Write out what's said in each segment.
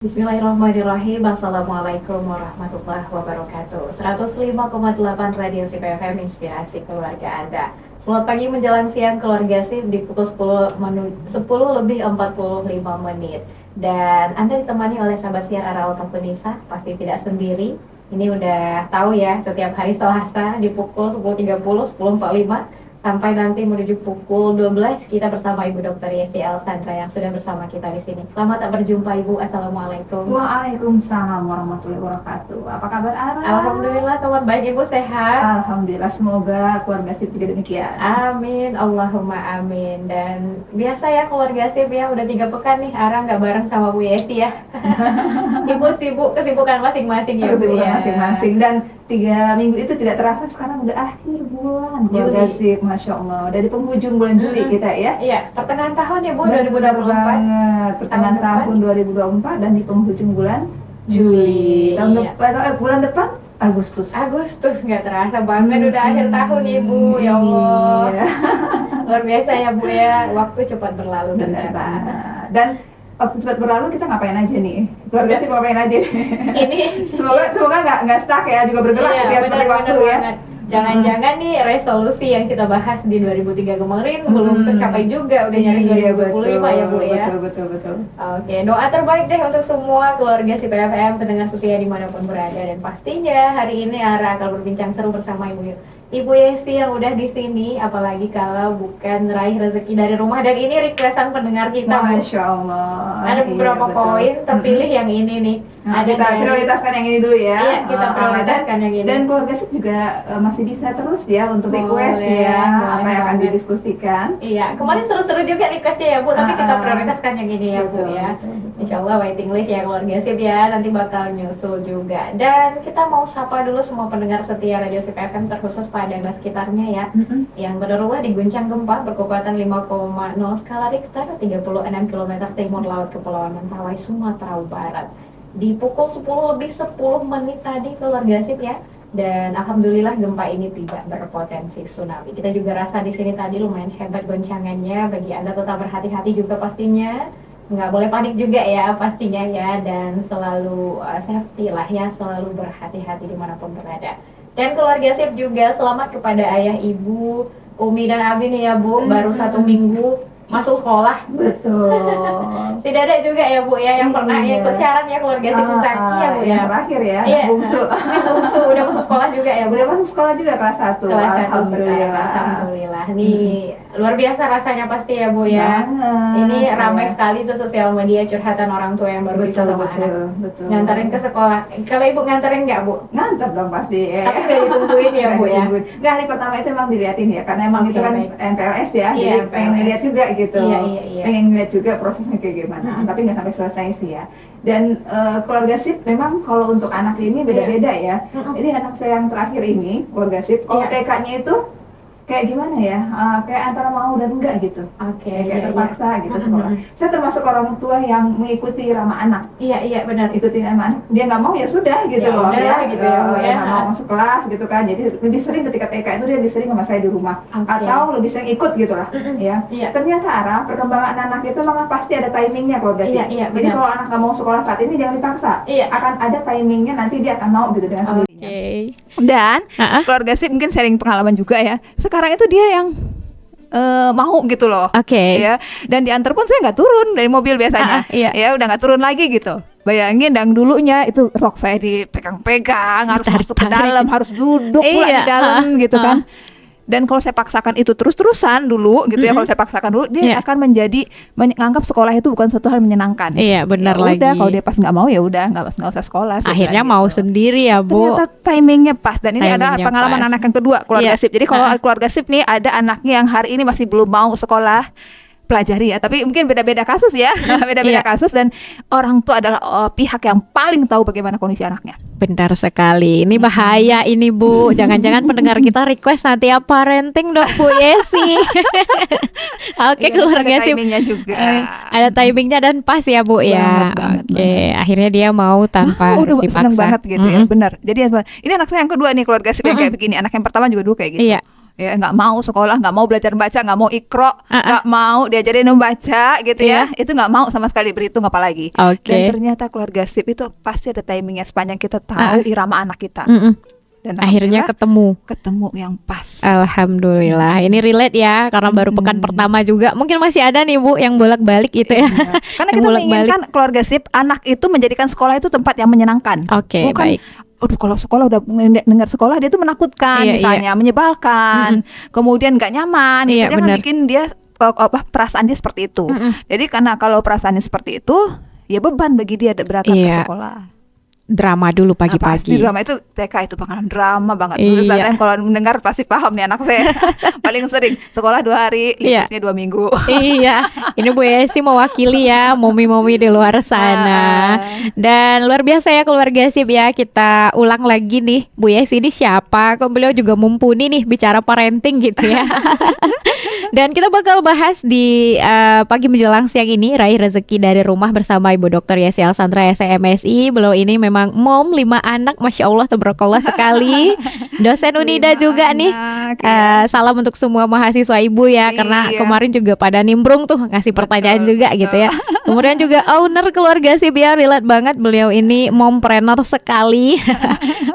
Bismillahirrahmanirrahim. Assalamualaikum warahmatullahi wabarakatuh. 105,8 Radio Sip FM Inspirasi Keluarga Anda. Selamat pagi menjelang siang keluarga Sip di pukul 10 lebih 45 menit. Dan Anda ditemani oleh sahabat siar Ara Auto-Penisa, pasti tidak sendiri. Ini udah tahu ya, setiap hari Selasa di pukul 10.30, 10.45 sampai nanti menuju pukul 12 kita bersama Ibu Dr. Yesi Elsandra yang sudah bersama kita di sini. Selamat tak berjumpa Ibu. Assalamualaikum. Waalaikumsalam warahmatullahi wabarakatuh. Apa kabar Ara? Alhamdulillah kabar baik Ibu, sehat. Alhamdulillah, semoga keluarga Sip juga demikian. Amin, Allahumma amin. Dan biasa ya keluarga Sip ya, udah 3 pekan nih Ara nggak bareng sama Bu Yesi ya. Ibu sibuk, kesibukan masing-masing ya Bu Kesibukan ya. masing-masing, dan 3 minggu itu tidak terasa sekarang udah akhir bulan keluarga Juli. Sip, Masya Allah. Dari penghujung bulan Juli kita ya. Iya, pertengahan tahun ya Bu, Benar 2024. banget, pertengahan Tahun tahun 2024 dan di penghujung bulan Juli. Tahun Iya. bulan depan Agustus. Agustus nggak terasa banget udah akhir tahun Ibu, ya Allah. Iya. Luar biasa ya Bu ya, waktu cepat berlalu Benar ternyata. banget. Dan waktu cepat berlalu kita ngapain aja nih? Keluarga Sip ngapain aja nih? Ini Semoga nggak stuck ya, juga bergerak gitu ya seperti waktu ya. banget. Jangan-jangan nih resolusi yang kita bahas di 2003 kemarin belum tercapai juga, udah nyaris 2025 ya Bu ya. Betul. Oke, doa terbaik deh untuk semua keluarga Sip FM, pendengar setia dimanapun berada. Dan pastinya hari ini Ara akan berbincang seru bersama Ibu Yesi yang udah di sini, apalagi kalau bukan raih rezeki dari rumah. Dan ini requestan pendengar kita Bu. Masya Allah. Ada beberapa Iya, betul. poin terpilih yang ini nih. Nah, Ada kita dari- prioritaskan yang ini dulu ya. Iya, kita prioritaskan yang ini. Dan keluarga Sip juga masih bisa terus ya untuk request Boleh, ya, boleh apa yang akan banget. didiskusikan. Iya, kemarin seru-seru juga requestnya ya Bu, tapi kita prioritaskan yang ini ya Bu Betul, ya. betul. Insya Allah waiting list ya keluarga Sip ya, nanti bakal nyusul juga. Dan kita mau sapa dulu semua pendengar setia Radio Sip FM, terkhusus pada daerah sekitarnya ya, yang berulah diguncang gempa berkekuatan 5,0 skala Richter, 36 km timur laut Kepulauan Mentawai, Sumatera Barat. Di pukul 10 lebih 10 menit tadi keluarga Sip ya. Dan alhamdulillah gempa ini tidak berpotensi tsunami. Kita juga rasa di sini tadi lumayan hebat goncangannya. Bagi Anda tetap berhati-hati juga pastinya. Nggak boleh panik juga ya pastinya ya. Dan selalu safety lah ya, selalu berhati-hati dimanapun berada. Dan keluarga Sip juga selamat kepada ayah, ibu, Umi dan Abi nih ya Bu. Baru 1 minggu masuk sekolah. Betul. Tidak ada juga ya Bu ya yang pernah Iya. ikut siaran ya keluarga Sip Zaki ya Bu ya. Yang terakhir ya, Iya, bungsu. si bungsu udah masuk sekolah juga ya Bu. Udah masuk sekolah juga kelas 1. Kelas 1 Alhamdulillah. Alhamdulillah. Nih luar biasa rasanya pasti ya Bu ya. Banget. Ini ramai Iya. sekali tuh sosial media curhatan orang tua yang baru bisa sama anak. betul. Nganterin ke sekolah. Kalau Ibu nganterin nggak Bu? Nganter dong pasti. Tapi nggak ditungguin ya Bu ya. Nggak, hari pertama itu emang diliatin ya, karena emang Oke, itu kan baik. MPLS ya, Iya, jadi pengen MPLS. lihat juga gitu. Iya. Pengen lihat juga prosesnya kayak gimana, tapi nggak sampai selesai sih ya. Dan keluarga Sip memang kalau untuk anak ini beda-beda ya. Ini anak saya yang terakhir ini, keluarga Sip, kalau Iya. TK-nya itu kayak gimana ya, kayak antara mau dan enggak gitu. Oke. Kayak terpaksa gitu Mm-mm. sekolah. Saya termasuk orang tua yang mengikuti irama anak. Iya benar. Ikutin irama anak, dia nggak mau ya sudah gitu Ya loh udah, gitu ya, Bu, ya. nggak mau masuk kelas gitu kan. Jadi lebih sering ketika TK itu dia lebih sering sama saya di rumah, Oke. atau lebih sering ikut gitu lah. Mm-mm. Ya, Iya. ternyata arah perkembangan anak itu memang pasti ada timingnya keluarga Sip. Iya, Jadi benar. kalau anak nggak mau sekolah saat ini jangan dipaksa. Iya. Akan ada timingnya, nanti dia akan mau gitu dengan sendirinya. Oke. Dan Ah, keluarga Sip mungkin sharing pengalaman juga ya. Sekarang itu dia yang mau gitu loh. Oke. Ya, dan diantar pun saya nggak turun dari mobil biasanya. Iya. Ya udah nggak turun lagi gitu. Bayangin, dan dulunya itu rok saya dipegang-pegang, harus masuk ke Ditarik-tarik. dalam, harus duduk pula Iya, di dalam gitu ah. kan. Dan kalau saya paksakan itu terus-terusan dulu gitu ya, Mm-mm. kalau saya paksakan dulu, dia Iya. akan menjadi menganggap sekolah itu bukan suatu hal menyenangkan. Iya, benar Ya udah, lagi. kalau dia pas nggak mau ya udah nggak usah sekolah. saya Akhirnya bilang mau gitu. sendiri ya Bu. Ternyata timingnya pas, dan ini adalah Timingnya pengalaman pas. anak yang kedua keluarga Iya. Sip. Jadi kalau Ah. keluarga Sip nih ada anaknya yang hari ini masih belum mau sekolah, pelajari ya, tapi mungkin beda-beda kasus ya, beda-beda Iya. kasus, dan orang tua adalah pihak yang paling tahu bagaimana kondisi anaknya. Benar sekali. Ini bahaya ini Bu. Jangan-jangan pendengar kita request nanti apa parenting dok Bu Yesi. Oke Iya, keluarga ada Sip. timingnya juga. Ada timingnya dan pas ya Bu ya. Banget, Oke, akhirnya dia mau tanpa Udah harus dipaksa. seneng banget gitu ya, Mm-mm. benar. Jadi ini anak saya yang kedua nih keluarga Sip yang kayak begini. Anak yang pertama juga dulu kayak gitu. Iya. ya nggak mau sekolah, nggak mau belajar baca, nggak mau ikro, nggak mau diajarin membaca gitu ya, itu nggak mau sama sekali, berhitung apalagi. Dan ternyata keluarga SIP itu pasti ada timingnya sepanjang kita tahu irama anak kita. Dan akhirnya ketemu yang pas. Alhamdulillah. Ini relate ya, karena baru pekan pertama juga. Mungkin masih ada nih Bu yang bolak-balik itu ya. Karena kita menginginkan keluarga SIP, anak itu menjadikan sekolah itu tempat yang menyenangkan. Oke, baik. Kalau sekolah udah dengar sekolah dia tuh menakutkan, misalnya menyebalkan, kemudian nggak nyaman, itu kan bikin dia perasaan dia seperti itu. Jadi karena kalau perasaannya seperti itu, ya beban bagi dia berangkat ke sekolah. Drama dulu pagi-pagi. Pasti drama itu TK itu pengalaman drama banget. Dulu saat kalau mendengar pasti paham nih anak saya. Paling sering sekolah 2 hari, liburnya 2 minggu. Iya, ini Bu Yesi mewakili ya momi-momi di luar sana. Dan luar biasa ya keluarga SIP ya. Kita ulang lagi nih, Bu Yesi ini siapa? Kok beliau juga mumpuni nih bicara parenting gitu ya. Dan kita bakal bahas di pagi menjelang siang ini, raih rezeki dari rumah bersama Ibu Dr. Yesi Alsandra SMSI. Beliau ini memang mom 5 anak, Masya Allah, tabarakallah sekali. Dosen Unida juga nih. Salam untuk semua mahasiswa Ibu ya, karena kemarin juga pada nimbrung tuh ngasih pertanyaan juga gitu ya. Kemudian juga owner keluarga SIP ya, relate banget. Beliau ini mompreneur sekali.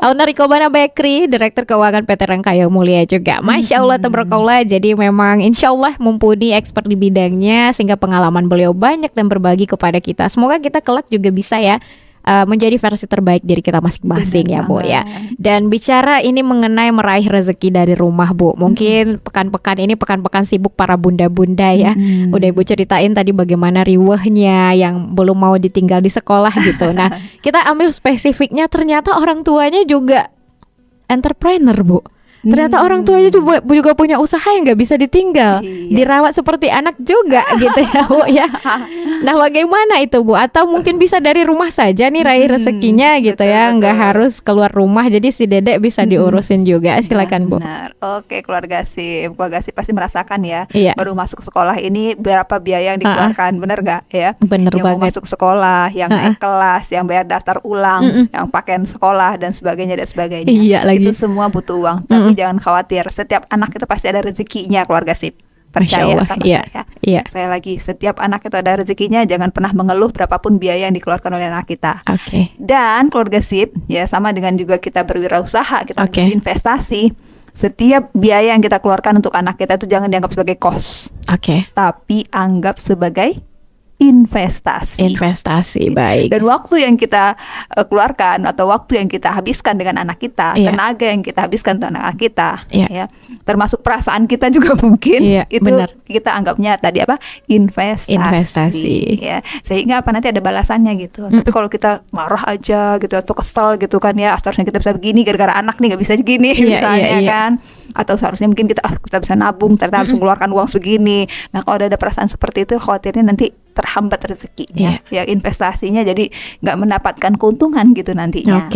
Owner Ikobana Bakery, Direktur Keuangan PT Rangkaya Mulia juga. Masya Allah, tabarakallah. Jadi memang insya Allah mumpuni, expert di bidangnya, sehingga pengalaman beliau banyak dan berbagi kepada kita. Semoga kita kelak juga bisa ya menjadi versi terbaik diri kita masing-masing ya Bu ya. Dan bicara ini mengenai meraih rezeki dari rumah Bu, mungkin pekan-pekan ini pekan-pekan sibuk para bunda-bunda ya. Udah Ibu ceritain tadi bagaimana riwehnya yang belum mau ditinggal di sekolah gitu. Nah kita ambil spesifiknya, ternyata orang tuanya juga entrepreneur Bu. Ternyata orang tuanya juga punya usaha yang nggak bisa ditinggal, dirawat seperti anak juga gitu ya Bu ya. Nah bagaimana itu Bu? Atau mungkin bisa dari rumah saja nih raih rezekinya gitu ya, nggak harus keluar rumah, jadi si dedek bisa diurusin juga. Silakan Bu. Benar. Oke, keluarga SIP pasti merasakan ya. Baru masuk sekolah ini berapa biaya yang dikeluarkan, benar nggak ya? Bener yang banget. Mau masuk sekolah, yang naik kelas, yang bayar daftar ulang, yang pakaian sekolah dan sebagainya dan sebagainya. Lagi. Itu semua butuh uang. Tapi jangan khawatir, setiap anak itu pasti ada rezekinya, keluarga SIP. Percaya sama saya. Saya lagi, setiap anak itu ada rezekinya. Jangan pernah mengeluh berapapun biaya yang dikeluarkan oleh anak kita. Dan keluarga SIP ya, sama dengan juga kita berwirausaha, kita investasi. Setiap biaya yang kita keluarkan untuk anak kita itu jangan dianggap sebagai cost, tapi anggap sebagai investasi. Baik. Dan waktu yang kita keluarkan atau waktu yang kita habiskan dengan anak kita, tenaga yang kita habiskan dengan anak kita, ya, termasuk perasaan kita juga mungkin, itu kita anggapnya tadi investasi. Ya, sehingga nanti ada balasannya gitu. Tapi kalau kita marah aja gitu atau kesel gitu kan ya, seharusnya kita bisa begini gara-gara anak nih nggak bisa begini, misalnya kan. Atau seharusnya mungkin kita bisa nabung, ternyata harus mengeluarkan uang segini. Nah kalau ada perasaan seperti itu, khawatirnya nanti terhambat rezekinya, ya investasinya jadi nggak mendapatkan keuntungan gitu nantinya.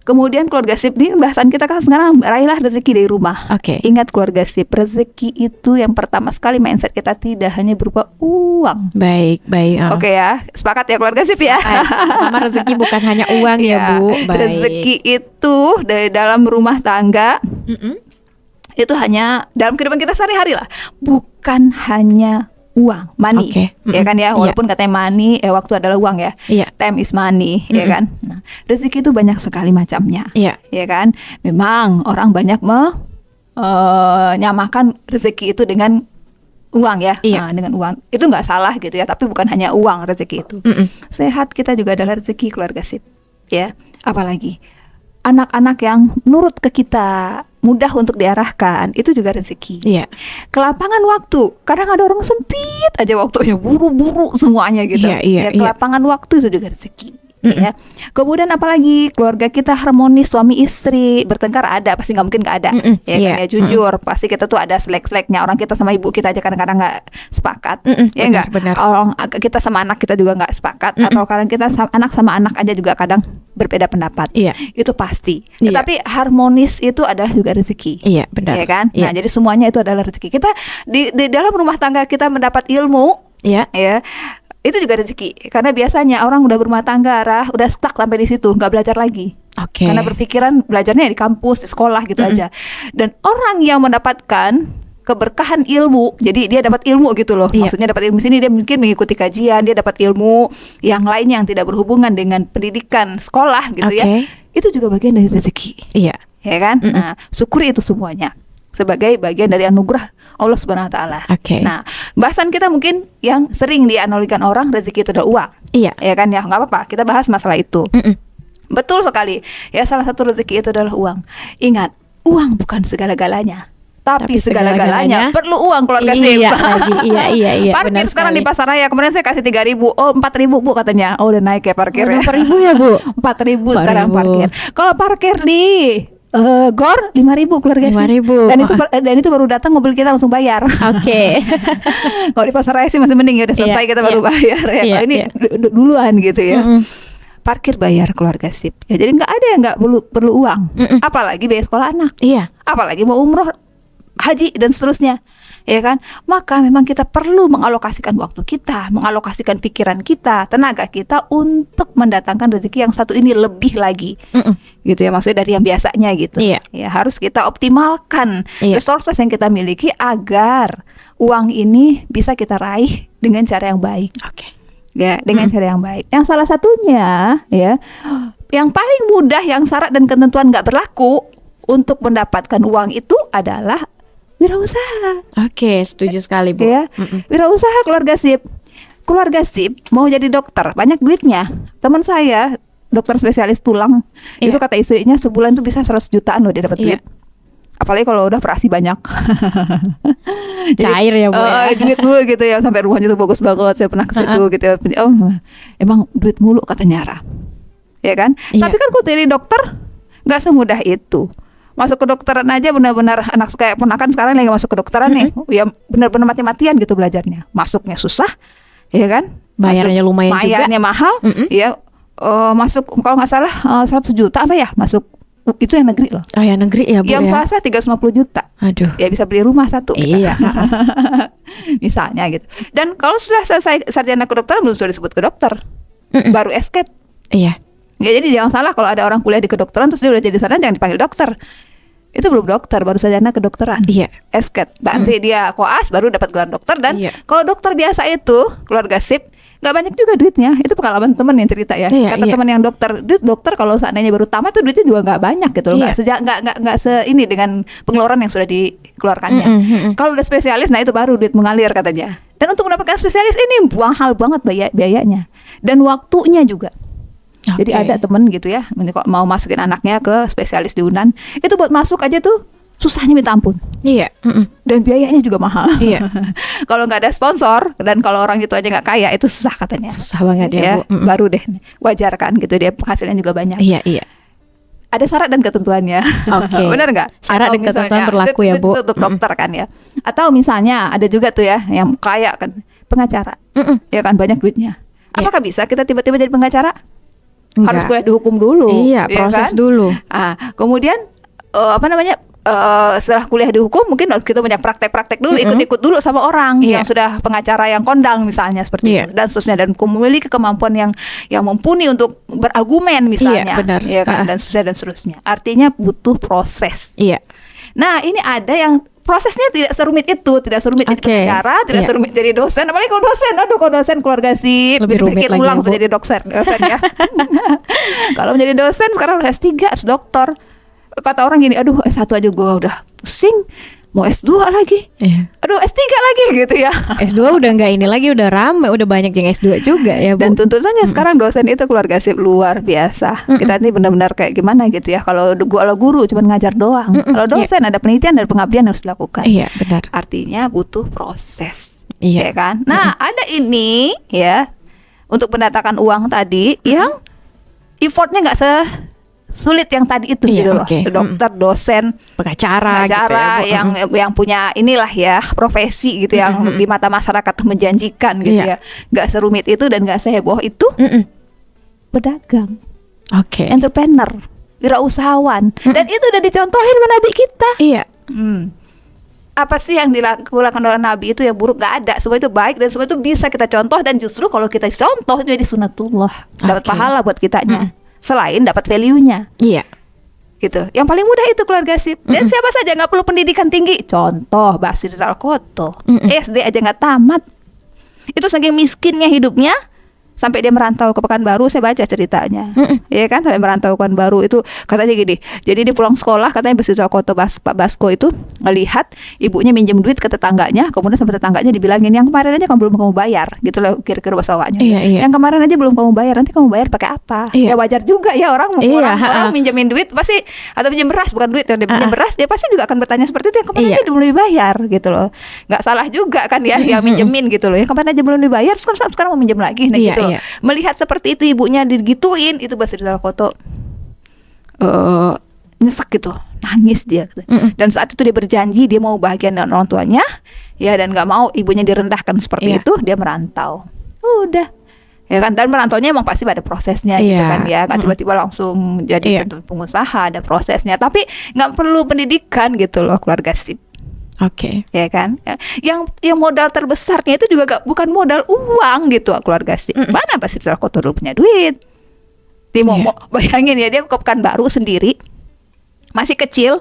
Kemudian keluarga SIP ini bahasan kita kan sekarang, raihlah rezeki dari rumah. Ingat keluarga SIP, rezeki itu yang pertama sekali mindset kita tidak hanya berupa uang. Baik. Oke ya, sepakat ya keluarga SIP ya. Pertama rezeki bukan hanya uang ya Bu. Baik. Rezeki itu dari dalam rumah tangga. Itu hanya dalam kehidupan kita sehari-hari lah, bukan hanya uang, money, ya kan ya, walaupun katanya money, waktu adalah uang ya, time is money, ya kan. Nah, rezeki itu banyak sekali macamnya, ya kan. Memang orang banyak menyamakan rezeki itu dengan uang ya, dengan uang itu nggak salah gitu ya, tapi bukan hanya uang rezeki itu. Sehat kita juga adalah rezeki, keluarga SIP, ya. Apalagi anak-anak yang nurut ke kita, mudah untuk diarahkan, itu juga rezeki. Kelapangan waktu, kadang ada orang sempit aja waktunya, buru-buru semuanya gitu. Kelapangan waktu itu juga rezeki. Ya. Kemudian apalagi keluarga kita harmonis, suami istri bertengkar ada, pasti nggak mungkin nggak ada, ya kan ya, jujur pasti kita tuh ada selek-seleknya. Orang kita sama ibu kita aja kadang-kadang nggak sepakat, ya nggak. Orang kita sama anak kita juga nggak sepakat, atau kadang kita anak sama anak aja juga kadang berbeda pendapat. Itu pasti. Tetapi harmonis itu adalah juga rezeki, ya kan. Nah jadi semuanya itu adalah rezeki. Kita di dalam rumah tangga kita mendapat ilmu, ya. itu juga rezeki. Karena biasanya orang udah berumah tangga, udah stuck sampai di situ, nggak belajar lagi. Oke. Karena berpikiran belajarnya di kampus, di sekolah gitu aja. Dan orang yang mendapatkan keberkahan ilmu, jadi dia dapat ilmu gitu loh. Iya. Maksudnya dapat ilmu sini, dia mungkin mengikuti kajian, dia dapat ilmu yang lain yang tidak berhubungan dengan pendidikan sekolah gitu ya. Oke. Itu juga bagian dari rezeki, Iya. ya kan? Nah, syukuri itu semuanya sebagai bagian dari anugerah Allah Subhanahu wa taala. Oke. Nah, bahasan kita mungkin yang sering dianalogikan orang, rezeki itu adalah uang. Iya. Ya kan, ya nggak apa-apa, kita bahas masalah itu. Betul sekali. Ya, salah satu rezeki itu adalah uang. Ingat, uang bukan segala-galanya. Tapi segala-galanya perlu uang, keluarga sip. Iya lagi, iya. Parkir benar sekarang di sekali. pasar raya, kemarin saya kasih 3.000, oh 4.000 Bu katanya. Oh udah naik ya parkirnya. 4.000 ya Bu? 4.000 sekarang 4.000. parkir. Kalau parkir di GOR 5.000 keluarga sip. 5.000. Dan itu baru datang mobil kita langsung bayar. Oke. Kalau di pasar raya sih masih mending ya, udah selesai Iya, kita baru iya. bayar ya. Iya, Kalau ini iya. duluan gitu ya. Mm-mm. Parkir bayar keluarga sip. Ya jadi nggak ada yang nggak perlu uang. Apalagi biaya sekolah anak. Iya. Apalagi mau umroh, haji dan seterusnya. Ya kan? Maka memang kita perlu mengalokasikan waktu kita, mengalokasikan pikiran kita, tenaga kita untuk mendatangkan rezeki yang satu ini lebih lagi. Gitu ya, maksudnya dari yang biasanya gitu. Iya. Ya, harus kita optimalkan Iya. resources yang kita miliki agar uang ini bisa kita raih dengan cara yang baik. Oke. Ya, dengan cara yang baik. Yang salah satunya ya, yang paling mudah yang syarat dan ketentuan nggak berlaku untuk mendapatkan uang itu adalah wirausaha. Oke, setuju sekali Bu. Ya, wirausaha keluarga sip. Keluarga sip mau jadi dokter, banyak duitnya. Teman saya dokter spesialis tulang, Iya. itu kata istrinya sebulan tuh bisa 100 jutaan loh dia dapat Iya. duit. Apalagi kalau udah operasi banyak. Cair ya, Bu, ya. Duit mulu gitu ya, sampai rumahnya tuh bagus banget. Saya pernah ke situ gitu ya. Oh, emang duit mulu katanya Ra. Ya kan? Iya. Tapi kan kok jadi dokter nggak semudah itu. Masuk ke dokteran aja benar-benar anak kayak ponakan sekarang lagi masuk ke dokteran nih. Ya benar-benar mati-matian gitu belajarnya. Masuknya susah, ya kan? Bayarnya lumayan juga. Bayarnya mahal. Ya, masuk kalau nggak salah 100 juta apa ya masuk. Itu yang negeri loh. Oh ya, negeri ya Bu Yang ya. swasta 350 juta. Aduh. Ya bisa beli rumah satu. Iya. Misalnya gitu. Dan kalau sudah selesai sarjana kedokteran belum sudah disebut ke dokter. Baru escape. Iya. Ya, jadi jangan salah kalau ada orang kuliah di kedokteran terus dia udah jadi sarjana jangan dipanggil dokter. Itu belum dokter, baru sarjana kedokteran. Iya. Escape. Nanti dia koas baru dapat gelar dokter. Dan Iya. kalau dokter biasa itu keluarga sip nggak banyak juga duitnya. Itu pengalaman temen yang cerita ya. Iya, Kata iya. teman yang dokter kalau seandainya baru tamat tuh duitnya juga nggak banyak gitu loh. Iya. Nggak ini dengan pengeluaran yang sudah dikeluarkannya. Kalau udah spesialis, nah itu baru duit mengalir katanya. Dan untuk mendapatkan spesialis ini mahal banget biayanya dan waktunya juga. Jadi Oke. ada temen gitu ya, kalau mau masukin anaknya ke spesialis di Unan, itu buat masuk aja tuh susahnya minta ampun. Iya. Dan biayanya juga mahal. Iya. Kalau nggak ada sponsor dan kalau orang itu aja nggak kaya itu susah katanya. Susah banget ya, Bu. Baru deh wajar kan gitu dia penghasilannya juga banyak. Iya. Ada syarat dan ketentuannya. Oke. Benar nggak? Syarat Atau dan ketentuan misalnya, berlaku ya, itu Bu. untuk dokter kan ya. Atau misalnya ada juga tuh ya yang kaya kan pengacara. Ya kan banyak duitnya. Apakah bisa kita tiba-tiba jadi pengacara? Harus Enggak. kuliah di hukum dulu. Iya, ya proses kan? dulu. Kemudian setelah kuliah di hukum mungkin kita banyak praktek-praktek dulu, ikut-ikut dulu sama orang Iya. yang sudah pengacara yang kondang misalnya seperti Iya. itu dan seterusnya, dan memiliki kemampuan yang mumpuni untuk berargumen misalnya. Iya, benar. Ya kan? Dan seterusnya. Artinya butuh proses. Iya. Nah, ini ada yang prosesnya tidak serumit itu, tidak serumit jadi Oke. pengacara, tidak Iya. serumit jadi dosen. Apalagi kalau dosen, kalau dosen keluarga sip, Lebih rumit pikir lagi ulang ya, tuh Bu. jadi dosen ya. Kalau menjadi dosen sekarang harus S3, harus doktor. Kata orang gini, aduh S1 aja gue udah pusing, mau S2 lagi, Iya. aduh S3 lagi gitu ya. S2 udah nggak ini lagi, udah rame, udah banyak yang S2 juga ya, Bu. Dan tentu saja sekarang dosen itu keluarga sip luar biasa. Kita ini benar-benar kayak gimana gitu ya. Kalau guru cuma ngajar doang. Kalau dosen ada penelitian dan pengabdian yang harus dilakukan. Iya, benar. Artinya butuh proses. Iya. Ya kan? Nah, ada ini ya untuk mendatangkan uang tadi yang effortnya nggak sulit yang tadi itu Iya, gitu loh. oke. Dokter, dosen, Pengacara gitu ya, pengacara Bu. yang punya inilah ya profesi gitu yang di mata masyarakat tuh menjanjikan gitu Iya. ya. Nggak serumit itu dan nggak seheboh itu. Pedagang, Oke. entrepreneur, wirausahawan, dan itu udah dicontohin sama Nabi kita. Iya. apa sih yang dilakukan oleh Nabi itu yang buruk? Gak ada, semua itu baik dan semua itu bisa kita contoh, dan justru kalau kita contoh itu jadi sunatullah, dapat Oke. pahala buat kitanya, selain dapat value-nya. Iya. Gitu. Yang paling mudah itu keluarga sip. Dan siapa saja nggak perlu pendidikan tinggi. Contoh Basir Al-Koto, SD aja nggak tamat. Itu saking miskinnya hidupnya sampai dia merantau ke Pekanbaru. Saya baca ceritanya, ya kan, sampai merantau ke Pekanbaru itu katanya gini. Jadi dia pulang sekolah, katanya Basir Al-Koto, Pak Basko itu ngelihat ibunya minjem duit ke tetangganya, kemudian sama tetangganya dibilangin, yang kemarin aja kamu belum kamu bayar, gitu loh kira-kira bahasa awaknya. Iya. Yang kemarin aja belum kamu bayar, nanti kamu bayar pakai apa? Iya. Ya wajar juga ya, orang Iya, orang minjemin duit pasti, atau pinjam beras, bukan duit, dia pinjam beras, dia pasti juga akan bertanya seperti itu, yang kemarin Iya. aja belum dibayar, gitu loh. Nggak salah juga kan ya, yang minjemin gitu loh, yang kemarin aja belum dibayar, sekarang mau minjem lagi, nah Iya, gitu loh. iya. Melihat seperti itu ibunya digituin, itu Basir Al-Koto nyesek gitu, nangis dia gitu. Dan saat itu dia berjanji dia mau bahagia dengan orang tuanya, ya, dan nggak mau ibunya direndahkan seperti Iya. itu, dia merantau. Udah, ya kan, dan merantaunya emang pasti ada prosesnya gitu Iya. kan ya, nggak tiba-tiba langsung jadi Iya. pengusaha, ada prosesnya, tapi nggak perlu pendidikan gitu loh keluarga sip. Oke. Ya kan, yang modal terbesarnya itu juga bukan modal uang gitu keluarga sip. Mana Basir Al-Koto dulu punya duit? Dia mau bayangin ya, dia ke Pekanbaru sendiri, masih kecil,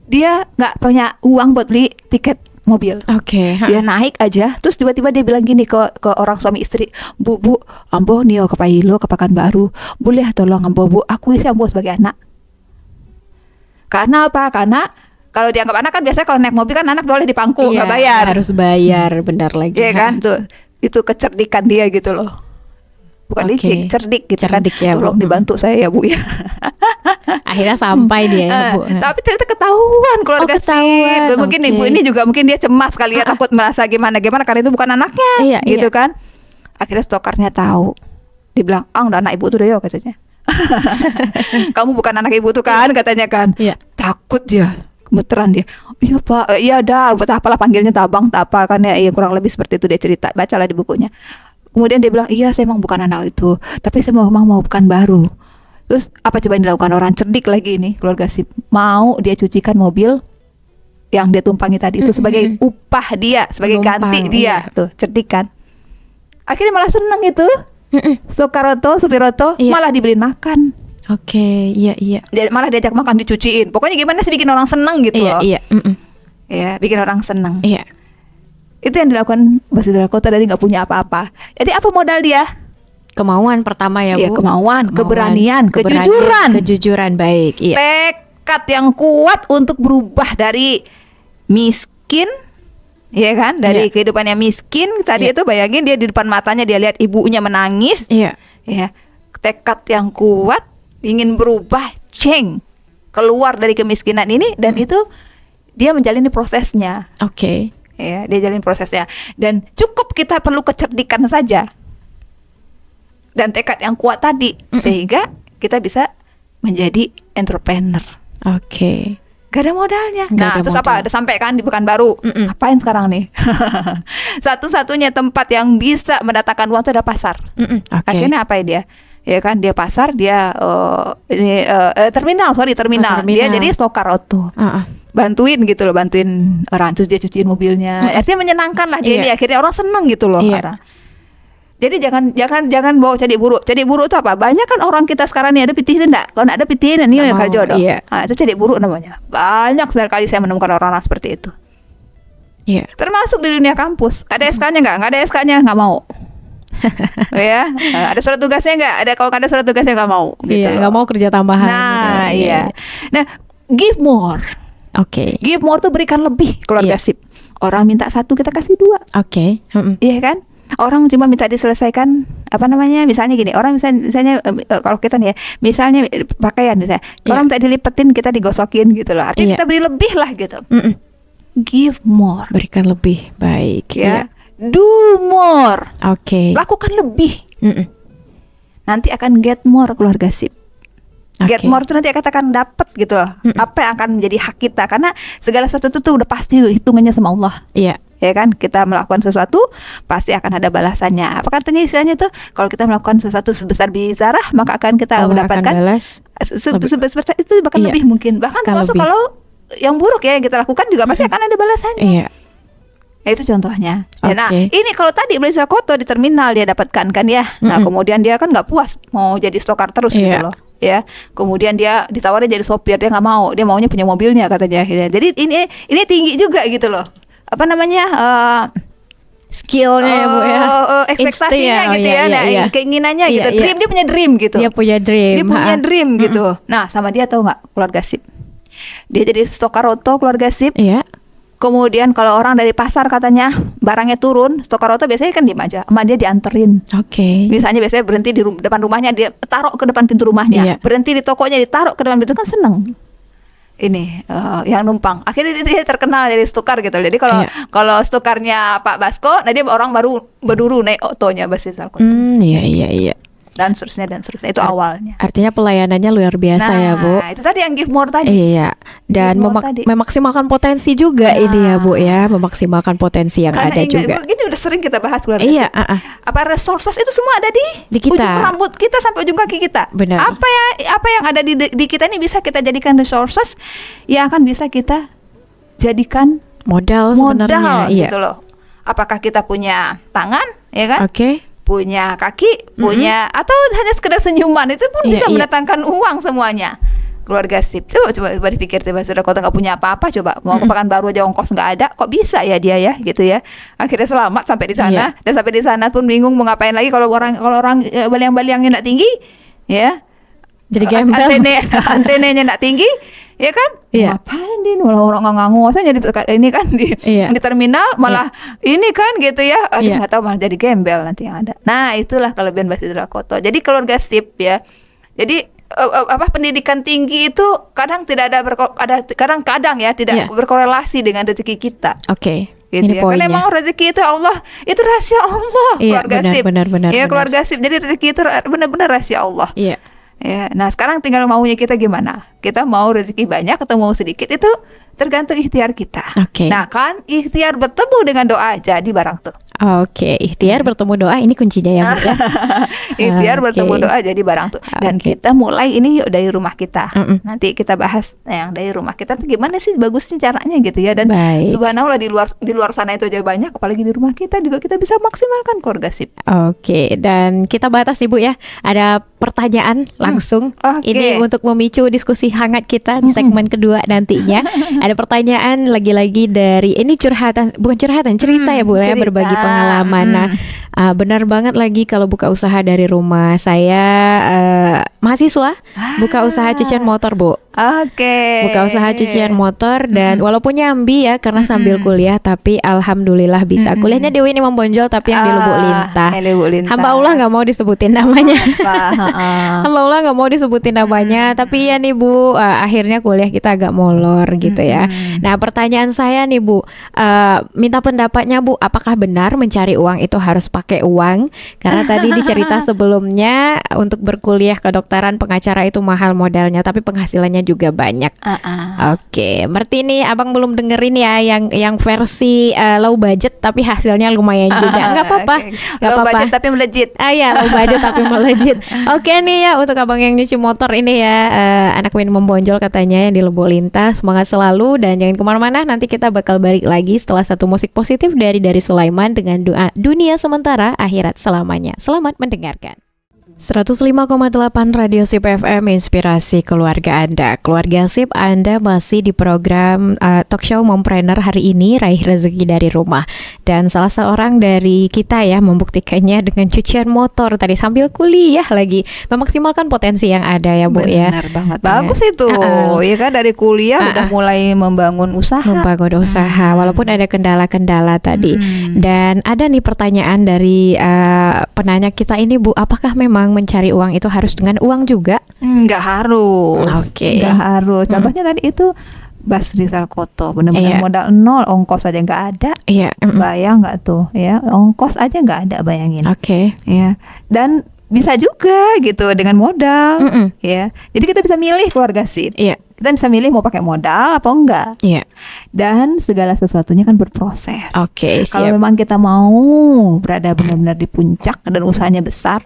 dia nggak punya uang buat beli tiket mobil. Oke. Dia naik aja, terus tiba-tiba dia bilang gini ke orang suami istri, bu, ambo nih ke Pailo ke Pekanbaru, boleh tolong ambo aku isi ambo sebagai anak. Karena apa? Karena kalau dianggap anak kan biasanya kalau naik mobil kan anak boleh dipangku, nggak bayar. Harus bayar, benar lagi. Iya kan, tuh itu kecerdikan dia gitu loh. Bukan Oke. licik, cerdik gitu Cerdik kan. ya, Bu. Tolong dibantu saya ya Bu ya. Akhirnya sampai dia ya, Bu. Tapi ternyata ketahuan keluarga ketahuan, sip. Mungkin oke. ibu ini juga mungkin dia cemas kali ya, takut merasa gimana karena itu bukan anaknya, Iya, gitu iya. kan. Akhirnya stokarnya tahu. Dibilang, udah anak ibu tuh deh katanya. Kamu bukan anak ibu tuh kan, katanya kan. Iya. Takut dia. Gemeteran dia. Iya Pak, iya dah, buat apalah panggilnya Tabang tak apa kan ya, iya, kurang lebih seperti itu dia cerita, bacalah di bukunya. Kemudian dia bilang, iya saya emang bukan anak itu, tapi saya mau Pekanbaru. Terus apa coba yang dilakukan orang cerdik lagi ini keluarga sip, mau dia cucikan mobil yang dia tumpangi tadi itu sebagai upah dia, sebagai Penumpang, ganti dia, iya. tuh cerdik kan. Akhirnya malah seneng itu, Supiroto Iya. malah dibeliin makan. Oke, iya. Malah diajak makan, dicuciin. Pokoknya gimana sih bikin orang seneng gitu loh. Iya. Ya, bikin orang seneng. Iya. Itu yang dilakukan Basir Al-Koto dari nggak punya apa-apa. Jadi apa modal dia? Kemauan pertama ya, Iya, Bu. kemauan, keberanian, kejujuran, baik. Iya. Tekad yang kuat untuk berubah dari miskin, ya kan? Dari Iya. kehidupannya miskin. Tadi Iya. itu bayangin dia di depan matanya dia lihat ibunya menangis. Iya. Ya, tekad yang kuat ingin berubah, keluar dari kemiskinan ini, dan itu dia menjalani prosesnya. Oke. Ya, dia jalani prosesnya, dan cukup kita perlu kecerdikan saja dan tekad yang kuat tadi, sehingga kita bisa menjadi entrepreneur. Oke. Gak ada modalnya. Nggak Nah, ada terus modal. apa? Ada sampai kan di Pekanbaru. Ngapain sekarang nih? Satu-satunya tempat yang bisa mendatangkan uang itu ada pasar. Oke. Akhirnya apa ya dia? Ya kan, dia pasar, dia terminal. Dia jadi stokar auto. Bantuin gitu loh, bantuin orang, terus dia cuciin mobilnya. Artinya menyenangkan lah dia Iya. ini, akhirnya orang seneng gitu loh. Iya. Karena jadi jangan bawa cari buruk. Cari buruk itu apa? Banyak kan orang kita sekarang nih ada pitih itu enggak? Kalau enggak ada pitih ini Nggak ya mau, kerja iya. Nah, itu cari buruk namanya. Banyak sekali saya menemukan orang-orang seperti itu. Iya. Termasuk di dunia kampus. Ada SK-nya nggak? Nggak ada SK-nya, nggak mau. Ya, ada surat tugasnya nggak? Ada, kalau nggak ada surat tugasnya nggak mau. Gitu Iya, loh. nggak mau kerja tambahan. Nah, iya. Nah, give more. Oke. Give more tuh berikan lebih keluarga Iya. sip. Orang minta 1 kita kasih 2. Oke. Iya kan? Orang cuma minta diselesaikan apa namanya? Misalnya gini, orang misalnya kalau kita nih ya, misalnya pakaian misalnya, Iya. orang minta dilipetin, kita digosokin gitu loh. Artinya Iya. kita beri lebih lah gitu. Give more. Berikan lebih. Baik. Ya. Do more. Oke. Lakukan lebih. Mm-mm. Nanti akan get more keluarga sip. Get Oke. more itu nanti akan dapat gitu loh. Apa yang akan menjadi hak kita, karena segala sesuatu itu udah pasti hitungannya sama Allah. Iya. Ya kan, kita melakukan sesuatu pasti akan ada balasannya. Apa katanya istilahnya tuh, kalau kita melakukan sesuatu sebesar bizarah, maka akan kita Allah akan mendapatkan balas. sebesar itu bahkan Iya. lebih mungkin. Bahkan Akan masuk lebih. kalau yang buruk ya yang kita lakukan juga pasti akan ada balasannya. Iya. Ya, itu contohnya. Ya, nah, Oke. ini kalau tadi beli Koto di terminal dia dapatkan kan ya. Nah, kemudian dia kan nggak puas mau jadi stokar terus gitu Iya. loh. Ya, kemudian dia ditawarin jadi sopir, dia nggak mau, dia maunya punya mobilnya katanya. Ya. Jadi ini tinggi juga gitu loh. Apa namanya? Skillnya ya Bu ya. Ekspektasinya Itu gitu ya. Nah, iya. keinginannya Iya, gitu. iya. Dream, dia punya dream gitu. Dia punya dream. Dia punya Ha. dream gitu. Nah, sama dia tahu nggak keluarga sip? Dia jadi Stokaroto keluarga sip. Iya. Kemudian kalau orang dari pasar katanya barangnya turun, Stokaroto biasanya kan diem aja, sama dia dianterin. Oke. Misalnya biasanya berhenti di depan rumahnya, dia taruh ke depan pintu rumahnya. Iya. Berhenti di tokonya, ditaruh ke depan pintu, kan seneng. Ini yang numpang. Akhirnya dia terkenal jadi stukar gitu. Jadi kalau Iya. kalau stukarnya Pak Basko, nah dia orang baru berduru naik otonya Basis Salkoto. Iya. Dan seterusnya. Itu awalnya. Artinya pelayanannya luar biasa ya Bu. Nah, itu tadi yang give more tadi. Iya, dan Give more tadi. memaksimalkan potensi juga Nah. ini ya Bu ya, memaksimalkan potensi yang Karena ada juga. Gini udah sering kita bahas keluarga Iya, sip. Apa resources itu semua ada Di kita. ujung rambut kita sampai ujung kaki kita. Benar. Apa yang ada di kita ini bisa kita jadikan resources yang akan bisa kita jadikan modal sebenarnya. Iya. gitu loh. Apakah kita punya tangan, ya kan? Oke. Punya kaki, punya atau hanya sekedar senyuman itu pun Iya, bisa iya. mendatangkan uang semuanya. Keluarga sip. Coba dipikir tiba sudah kota nggak punya apa-apa, coba mau ke Pekanbaru aja ongkos nggak ada, kok bisa ya dia ya gitu ya. Akhirnya selamat sampai di sana Iya. dan sampai di sana pun bingung mau ngapain lagi kalau orang baliang-baliangnya nggak tinggi, ya. Jadi gembel. Antenanya nggak tinggi, ya kan? Iya. Ngapain dia malah orang nggak ngangos jadi ini kan Iya. di terminal malah ini kan gitu ya. Aduh, Iya. nggak tahu malah jadi gembel nanti yang ada. Nah, itulah kelebihan Basis Koto. Jadi keluarga sip ya. Jadi pendidikan tinggi itu kadang tidak kadang ya tidak Iya. berkorelasi dengan rezeki kita. Oke. Gitu Ini ya. poinnya. Karena emang rezeki itu Allah, itu rahasia Allah. Iya, Keluarga benar, sip. benar. Ya, keluarga sip. Jadi rezeki itu benar-benar rahasia Allah. Iya. Ya, nah sekarang tinggal maunya kita gimana? Kita mau rezeki banyak atau mau sedikit itu tergantung ikhtiar kita. Oke. Nah kan ikhtiar bertemu dengan doa jadi barang tuh. Oke, ikhtiar bertemu doa ini kuncinya ya Bu ya. Ikhtiar Oke. bertemu doa jadi barang tuh. Dan Oke. kita mulai ini yuk dari rumah kita. Mm-mm. Nanti kita bahas yang dari rumah kita tuh gimana sih bagusnya caranya gitu ya. Dan Baik. subhanallah di luar sana itu aja banyak, apalagi di rumah kita juga kita bisa maksimalkan keluarga sip. Oke, dan kita batas Ibu ya. Ada pertanyaan langsung. Oke. Ini untuk memicu diskusi hangat kita di segmen kedua nantinya. Ada pertanyaan lagi-lagi dari ini bukan curhatan, cerita ya Bu ya, cerita. berbagi pengalaman. Nah, benar banget lagi kalau buka usaha dari rumah. Saya mahasiswa buka usaha cucian motor Bu. Oke. Buka usaha cucian motor dan walaupun nyambi ya karena sambil kuliah tapi alhamdulillah bisa. Kuliahnya di UIN Membonjol tapi yang di Lubuk Lintah. Di Lubuk Lintah. Hamba Allah nggak mau disebutin namanya. Apa? Hamba Allah nggak mau disebutin namanya. Tapi ya nih Bu, akhirnya kuliah kita agak molor gitu ya. Nah pertanyaan saya nih Bu, minta pendapatnya Bu, apakah benar mencari uang itu harus pakai uang? Karena tadi di cerita sebelumnya untuk berkuliah kedokteran pengacara itu mahal modalnya, tapi penghasilannya juga banyak. Oke, berarti ini abang belum dengerin ya yang versi low budget tapi hasilnya lumayan juga. Nggak apa-apa, Oke. nggak Low apa-apa. budget tapi melejit. Ya low budget tapi melejit. Oke nih ya untuk abang yang nyuci motor ini ya, anak UIN Membonjol katanya yang di Lubuk Lintah. Semangat selalu dan jangan kemana-mana. Nanti kita bakal balik lagi setelah satu musik positif dari Sulaiman dengan doa dunia sementara akhirat selamanya. Selamat mendengarkan. 105,8 Radio Sip FM, inspirasi keluarga Anda. Keluarga Sip, Anda masih di program talk show Mompreneur hari ini, raih rezeki dari rumah. Dan salah seorang dari kita ya membuktikannya dengan cucian motor tadi sambil kuliah lagi, memaksimalkan potensi yang ada ya Bu ya. Benar banget. Bagus itu. Ya kan dari kuliah udah mulai membangun usaha. Membangun usaha walaupun ada kendala-kendala tadi. Dan ada nih pertanyaan dari penanya kita ini Bu, apakah memang mencari uang itu harus dengan uang juga? Nggak harus. Oke. Nggak harus. Contohnya tadi itu Basis Salkoto, Iya. benar-benar modal nol, ongkos aja nggak ada. Iya. Bayang nggak tuh ya, ongkos aja nggak ada, bayangin. Oke. Ya. Dan bisa juga gitu dengan modal. Ya. Jadi kita bisa milih keluarga sip. Iya. Kita bisa milih mau pakai modal atau enggak. Iya. Dan segala sesuatunya kan berproses. Oke, Kalau siap. memang kita mau berada benar-benar di puncak dan usahanya besar,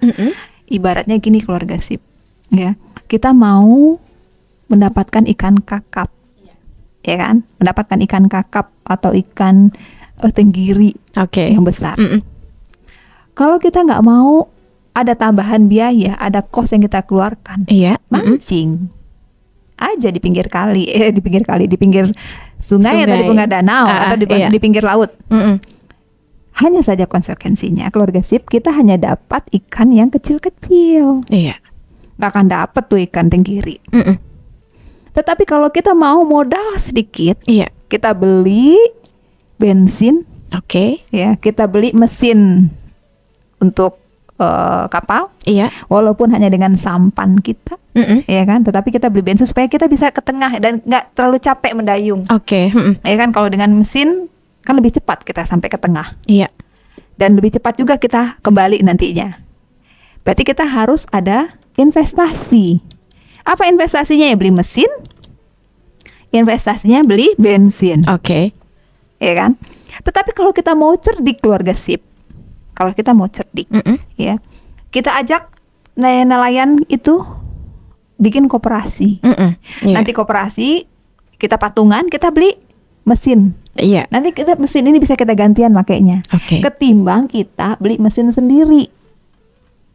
ibaratnya gini keluarga sip, ya kita mau mendapatkan ikan kakap, ya kan, mendapatkan ikan kakap atau ikan tenggiri Oke. yang besar. Mm-mm. Kalau kita nggak mau ada tambahan biaya, ada kos yang kita keluarkan, Iya. Mm-mm. mancing aja di pinggir kali, di pinggir sungai atau di Sungai. pinggir danau atau Iya. di pinggir laut. Mm-mm. Hanya saja konsekuensinya, keluarga sip, kita hanya dapat ikan yang kecil-kecil, Iya. nggak akan dapat tuh ikan tenggiri. Mm-mm. Tetapi kalau kita mau modal sedikit, Iya. kita beli bensin, Oke. ya, kita beli mesin untuk kapal, Iya. walaupun hanya dengan sampan kita, Mm-mm. ya kan. Tetapi kita beli bensin supaya kita bisa ke tengah dan nggak terlalu capek mendayung, Oke. Mm-mm. ya kan. Kalau dengan mesin kan lebih cepat kita sampai ke tengah Iya. dan lebih cepat juga kita kembali nantinya. Berarti kita harus ada investasi. Apa investasinya? Ya beli mesin, investasinya beli bensin, Oke. ya kan. Tetapi kalau kita mau cerdik, keluarga sip, kalau kita mau cerdik, Mm-mm. ya, kita ajak nelayan itu bikin koperasi. Mm-mm. Iya. Nanti koperasi kita patungan, kita beli mesin. Iya. Nanti kita mesin ini bisa kita gantian makainya. Oke. Ketimbang kita beli mesin sendiri,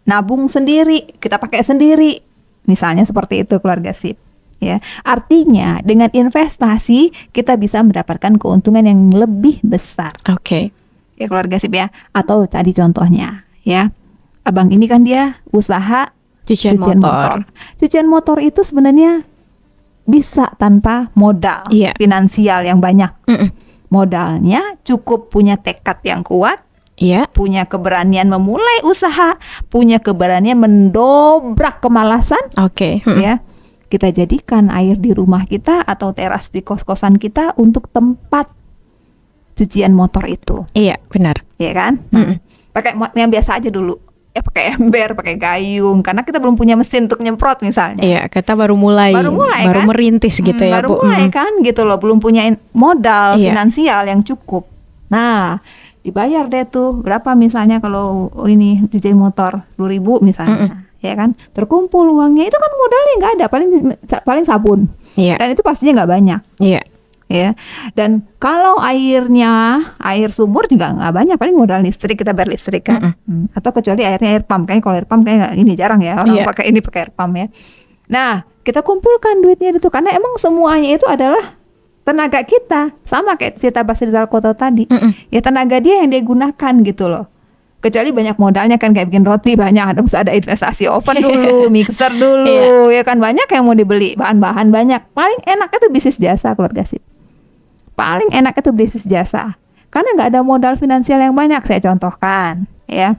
nabung sendiri, kita pakai sendiri. Misalnya seperti itu, keluarga sip. Ya, artinya dengan investasi kita bisa mendapatkan keuntungan yang lebih besar. Oke. Ya, keluarga sip ya. Atau tadi contohnya, ya, abang ini kan dia usaha Cucian motor. Cucian motor itu sebenarnya bisa tanpa modal Iya. finansial yang banyak. Mm-mm. Modalnya cukup punya tekad yang kuat, Iya. punya keberanian memulai usaha, punya keberanian mendobrak kemalasan, Oke. Mm-mm. ya. Kita jadikan air di rumah kita atau teras di kos-kosan kita untuk tempat cucian motor itu, Iya, benar. ya kan? Mm-mm. Pakai yang biasa aja dulu. Pakai ember, pakai gayung, karena kita belum punya mesin untuk nyemprot misalnya. Iya, kita baru mulai Baru baru kan? merintis gitu ya, Baru Bu. mulai kan gitu loh, belum punya modal Iya. finansial yang cukup. Nah, dibayar deh tuh berapa misalnya kalau ini cuci motor 10.000 misalnya, ya kan? Terkumpul uangnya, itu kan modalnya nggak ada, paling sabun. Iya. Dan itu pastinya nggak banyak, Iya. ya. Dan kalau air sumur juga nggak banyak, paling modal listrik, kita bayar listrik kan. Atau kecuali air pump, kayaknya kalau air pump kayak ini jarang ya orang Iya. pakai air pump ya. Nah, kita kumpulkan duitnya itu karena emang semuanya itu adalah tenaga kita, sama kayak cerita Basri Zalkoto tadi. Ya tenaga dia yang dia gunakan gitu loh. Kecuali banyak modalnya kan, kayak bikin roti banyak, ada investasi oven dulu, mixer dulu, ya kan, banyak yang mau dibeli, bahan-bahan banyak. Paling enak itu bisnis jasa, keluarga sip. Paling enak itu bisnis jasa karena nggak ada modal finansial yang banyak. Saya contohkan, ya.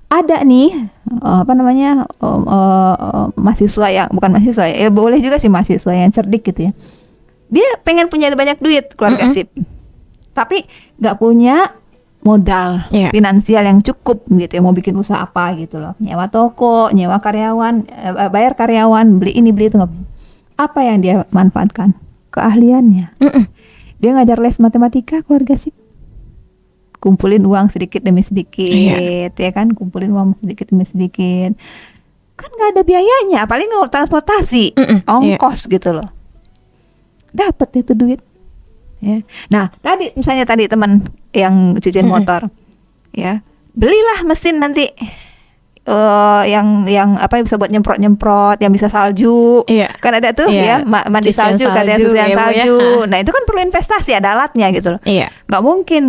Ada nih mahasiswa yang bukan mahasiswa ya, boleh juga sih mahasiswa yang cerdik gitu ya. Dia pengen punya banyak duit, keluarga sip, tapi nggak punya modal Iya. finansial yang cukup gitu ya, mau bikin usaha apa gitu loh, nyewa toko, nyewa karyawan, bayar karyawan, beli ini beli itu. Apa yang dia manfaatkan? Keahliannya. Dia ngajar les matematika, keluarga sip, kumpulin uang sedikit demi sedikit, ya kan, kumpulin uang sedikit demi sedikit, kan nggak ada biayanya, paling transportasi, ongkos gitu loh, dapat itu duit, ya. Nah misalnya tadi teman yang cucian motor, ya, belilah mesin nanti yang apa, bisa buat nyemprot yang bisa salju, Iya. kan ada tuh, Iya. ya, mandi Cucian salju, katanya salju, cucian ya, Bu, ya. salju. Nah itu kan perlu investasi, ada alatnya gitu loh. Iya. Nggak mungkin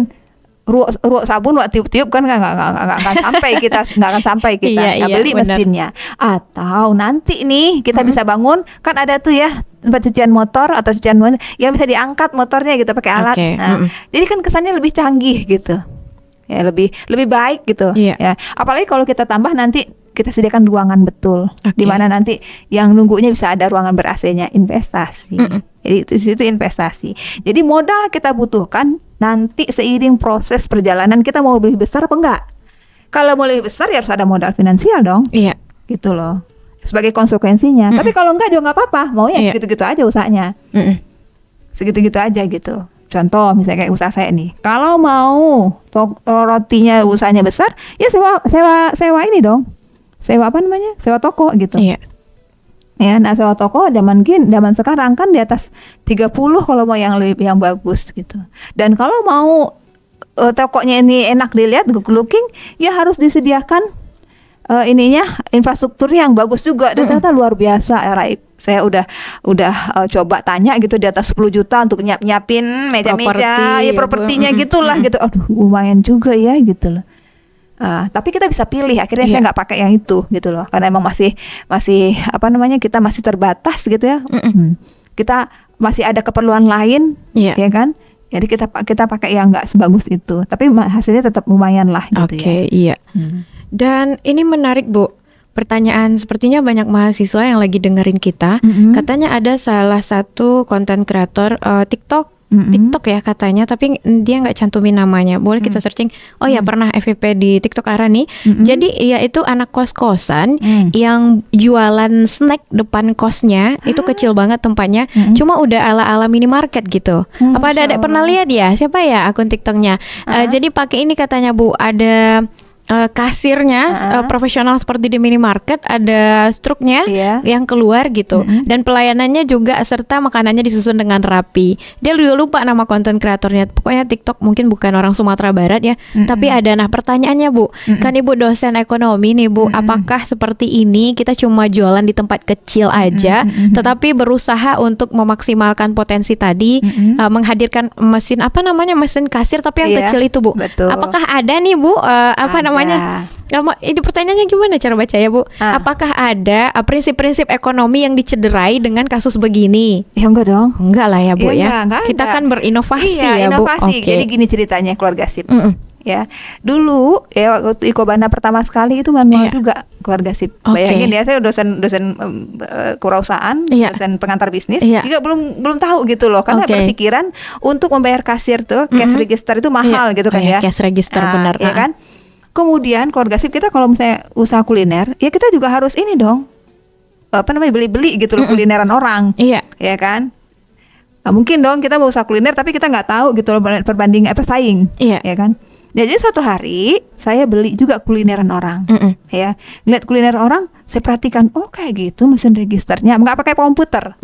ruak sabun, ruak tiup-tiup kan nggak akan sampai kita, nggak akan sampai kita. Iya, Nggak iya, beli benar. mesinnya. Atau nanti nih kita bisa bangun, kan ada tuh ya tempat cucian motor atau cucian motor yang bisa diangkat motornya gitu pakai alat. Oke, Nah, jadi kan kesannya lebih canggih gitu. Ya, lebih baik gitu. Iya. Ya, apalagi kalau kita tambah nanti kita sediakan ruangan betul, Oke. di mana nanti yang nunggunya bisa ada ruangan ber-AC-nya, investasi. Jadi itu investasi. Jadi modal kita butuhkan nanti seiring proses perjalanan kita mau lebih besar apa enggak. Kalau mau lebih besar ya harus ada modal finansial dong, Iya. gitu loh, sebagai konsekuensinya. Tapi kalau enggak juga nggak apa-apa, maunya Iya. segitu-gitu aja usahanya, segitu-gitu aja gitu. Contoh misalnya kayak usaha saya nih, kalau mau rotinya usahanya besar, ya sewa ini dong, sewa apa namanya, sewa toko gitu. Iya. Ya, nah sewa toko zaman sekarang kan di atas 30 kalau mau yang bagus gitu. Dan kalau mau tokonya ini enak dilihat, good looking, ya harus disediakan infrastruktur yang bagus juga. Dan ternyata luar biasa, Raib. Saya udah coba tanya gitu di atas 10 juta untuk nyiapin meja-meja, ya propertinya gitulah gitu. Aduh, lumayan juga ya gitu loh. Tapi kita bisa pilih. Akhirnya saya nggak pakai yang itu gitu loh, karena emang masih kita masih terbatas gitu ya. Kita masih ada keperluan lain, ya kan. Jadi kita pakai yang nggak sebagus itu, tapi hasilnya tetap lumayan lah gitu ya. Iya. Dan ini menarik, Bu. Pertanyaan, sepertinya banyak mahasiswa yang lagi dengerin kita. Katanya ada salah satu konten kreator TikTok ya katanya, tapi dia nggak cantumin namanya. Boleh kita searching. Oh ya, pernah FYP di TikTok Ara nih. Jadi ya itu anak kos-kosan yang jualan snack depan kosnya. Itu kecil banget tempatnya. Cuma udah ala-ala minimarket gitu. Apa ada pernah lihat ya? Siapa ya akun TikToknya? Jadi pakai ini katanya, Bu, ada kasirnya profesional seperti di minimarket, ada struknya yang keluar gitu, dan pelayanannya juga serta makanannya disusun dengan rapi. Dia lupa nama konten kreatornya, pokoknya TikTok mungkin bukan orang Sumatera Barat ya, tapi ada. Nah pertanyaannya, Bu, kan Ibu dosen ekonomi nih, Bu, apakah seperti ini kita cuma jualan di tempat kecil aja, tetapi berusaha untuk memaksimalkan potensi tadi, menghadirkan mesin kasir tapi yang kecil itu, Bu? Betul. Apakah ada nih, Bu, ini pertanyaannya gimana cara baca ya, Bu? Apakah ada prinsip-prinsip ekonomi yang dicederai dengan kasus begini? Ya enggak dong. Enggak lah ya, Bu ya. Enggak, kita kan berinovasi ya, Bu. Inovasi. Jadi gini ceritanya keluarga SIP. Ya, dulu ya waktu Ikobana pertama sekali itu manual juga keluarga SIP. Bayangin ya, saya dosen kewirausahaan, dosen pengantar bisnis, juga belum tahu gitu loh, karena berpikiran untuk membayar kasir tuh, cash register itu mahal gitu kan ya. Cash register benar. Ya kan? Kemudian keluarga SIP kita kalau misalnya usaha kuliner, ya kita juga harus ini dong, beli-beli gitu loh kulineran orang. Iya. Ya kan? Nah, mungkin dong kita mau usaha kuliner tapi kita nggak tahu gitu loh perbanding saing. Iya. Ya kan? Jadi suatu hari saya beli juga kulineran orang, ya, ngeliat kuliner orang, saya perhatikan, oh kayak gitu mesin registernya, nggak pakai komputer,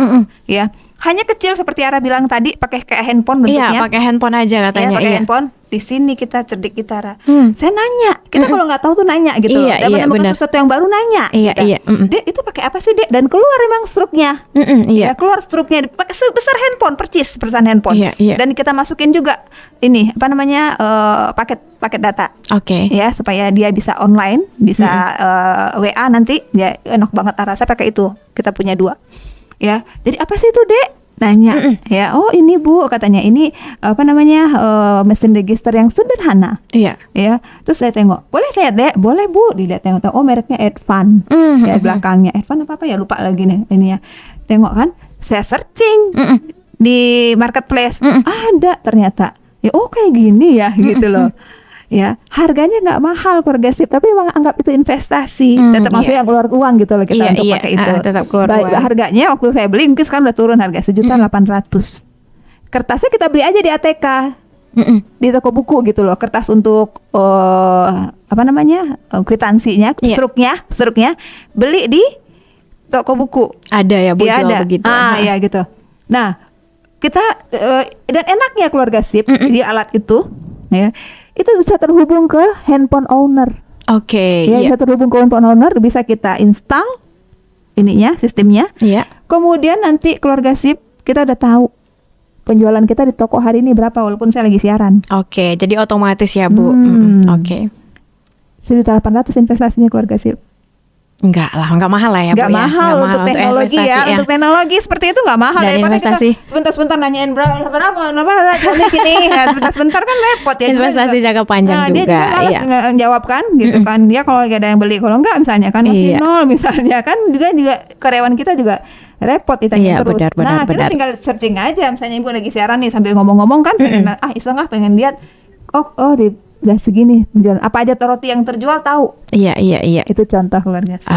ya, hanya kecil seperti Ara bilang tadi, pakai kayak handphone bentuknya. Iya, pakai handphone aja katanya. Pakai handphone. Di sini kita cerdik kita, Ra. Saya nanya, kita kalau nggak tahu tuh nanya gitu loh. Dan menemukan sesuatu yang baru nanya. Dek, itu pakai apa sih, Dek? Dan keluar memang struknya. Ya, keluar struknya, pakai sebesar handphone, pesan handphone. Dan kita masukin juga ini paket data. Ya, supaya dia bisa online, bisa WA nanti. Ya, enak banget Ara. Saya pakai itu. Kita punya 2. Ya, jadi apa sih itu, Dek? Nanya, ya, oh ini Bu, katanya ini mesin register yang sederhana. Ya, terus saya tengok, boleh lihat, Dek? Boleh, Bu, dilihat, tengok, oh mereknya Advan, ya belakangnya Advan apa ya, lupa lagi nih ini ya. Tengok kan, saya searching di marketplace, ada ternyata, ya oh kayak gini ya, gitu loh. Ya, harganya nggak mahal keluarga SIP, tapi emang anggap itu investasi. Tetap maksudnya keluar uang gitu loh kita untuk pakai itu. Tetap keluar uang. Harganya waktu saya beli mungkin sekarang udah turun harga 1.800.000. Kertasnya kita beli aja di ATK, di toko buku gitu loh. Kertas untuk kwitansinya, struknya beli di toko buku. Ada ya, Bu, jual ada. begitu. Ya gitu. Nah, kita dan enaknya keluarga SIP di alat itu, ya. Itu bisa terhubung ke handphone owner. Bisa terhubung ke handphone owner, bisa kita install sistemnya. Kemudian nanti keluarga SIP kita udah tahu penjualan kita di toko hari ini berapa, walaupun saya lagi siaran. Jadi otomatis ya, Bu. 1.800.000 investasinya keluarga SIP. Enggak mahal lah ya, Bu. Nggak mahal untuk teknologi ya. Untuk teknologi seperti itu nggak mahal. Dan investasi. Sebentar nanyain berapa gini. Sebentar kan repot ya. Investasi jangka panjang juga. Dia juga malas jawab kan, gitu kan. Dia kalau lagi ada yang beli, kalau enggak misalnya kan masih nol misalnya kan, juga karyawan kita juga repot ditanya terus. Kita tinggal searching aja. Misalnya Ibu lagi siaran nih sambil ngomong-ngomong kan, pengen lihat, udah segini penjualan apa aja, roti yang terjual tahu. Itu contoh keluarga SIP.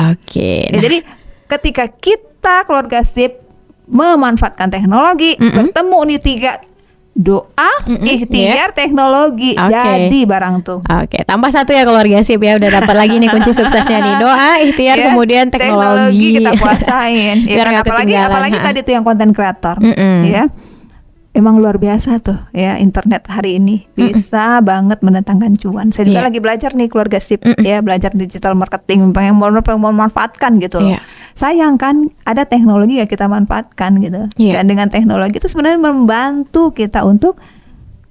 Jadi ketika kita keluarga SIP memanfaatkan teknologi, bertemu nih doa, ikhtiar, teknologi. Oke. Jadi barang tuh. Oke, tambah satu ya keluarga sip ya, udah dapat lagi nih kunci suksesnya nih, doa, ikhtiar, Ya, kemudian teknologi. kita puasain. Ya Biar kan? nggak ketinggalan, apalagi tadi tuh yang konten kreator, ya. Emang luar biasa tuh ya internet hari ini bisa banget mendatangkan cuan. Saya juga Iya. lagi belajar nih keluarga sip ya, belajar digital marketing, pengen memanfaatkan gitu loh. Iya. Sayang kan ada teknologi yang kita manfaatkan gitu. Iya. Dan dengan teknologi itu sebenarnya membantu kita untuk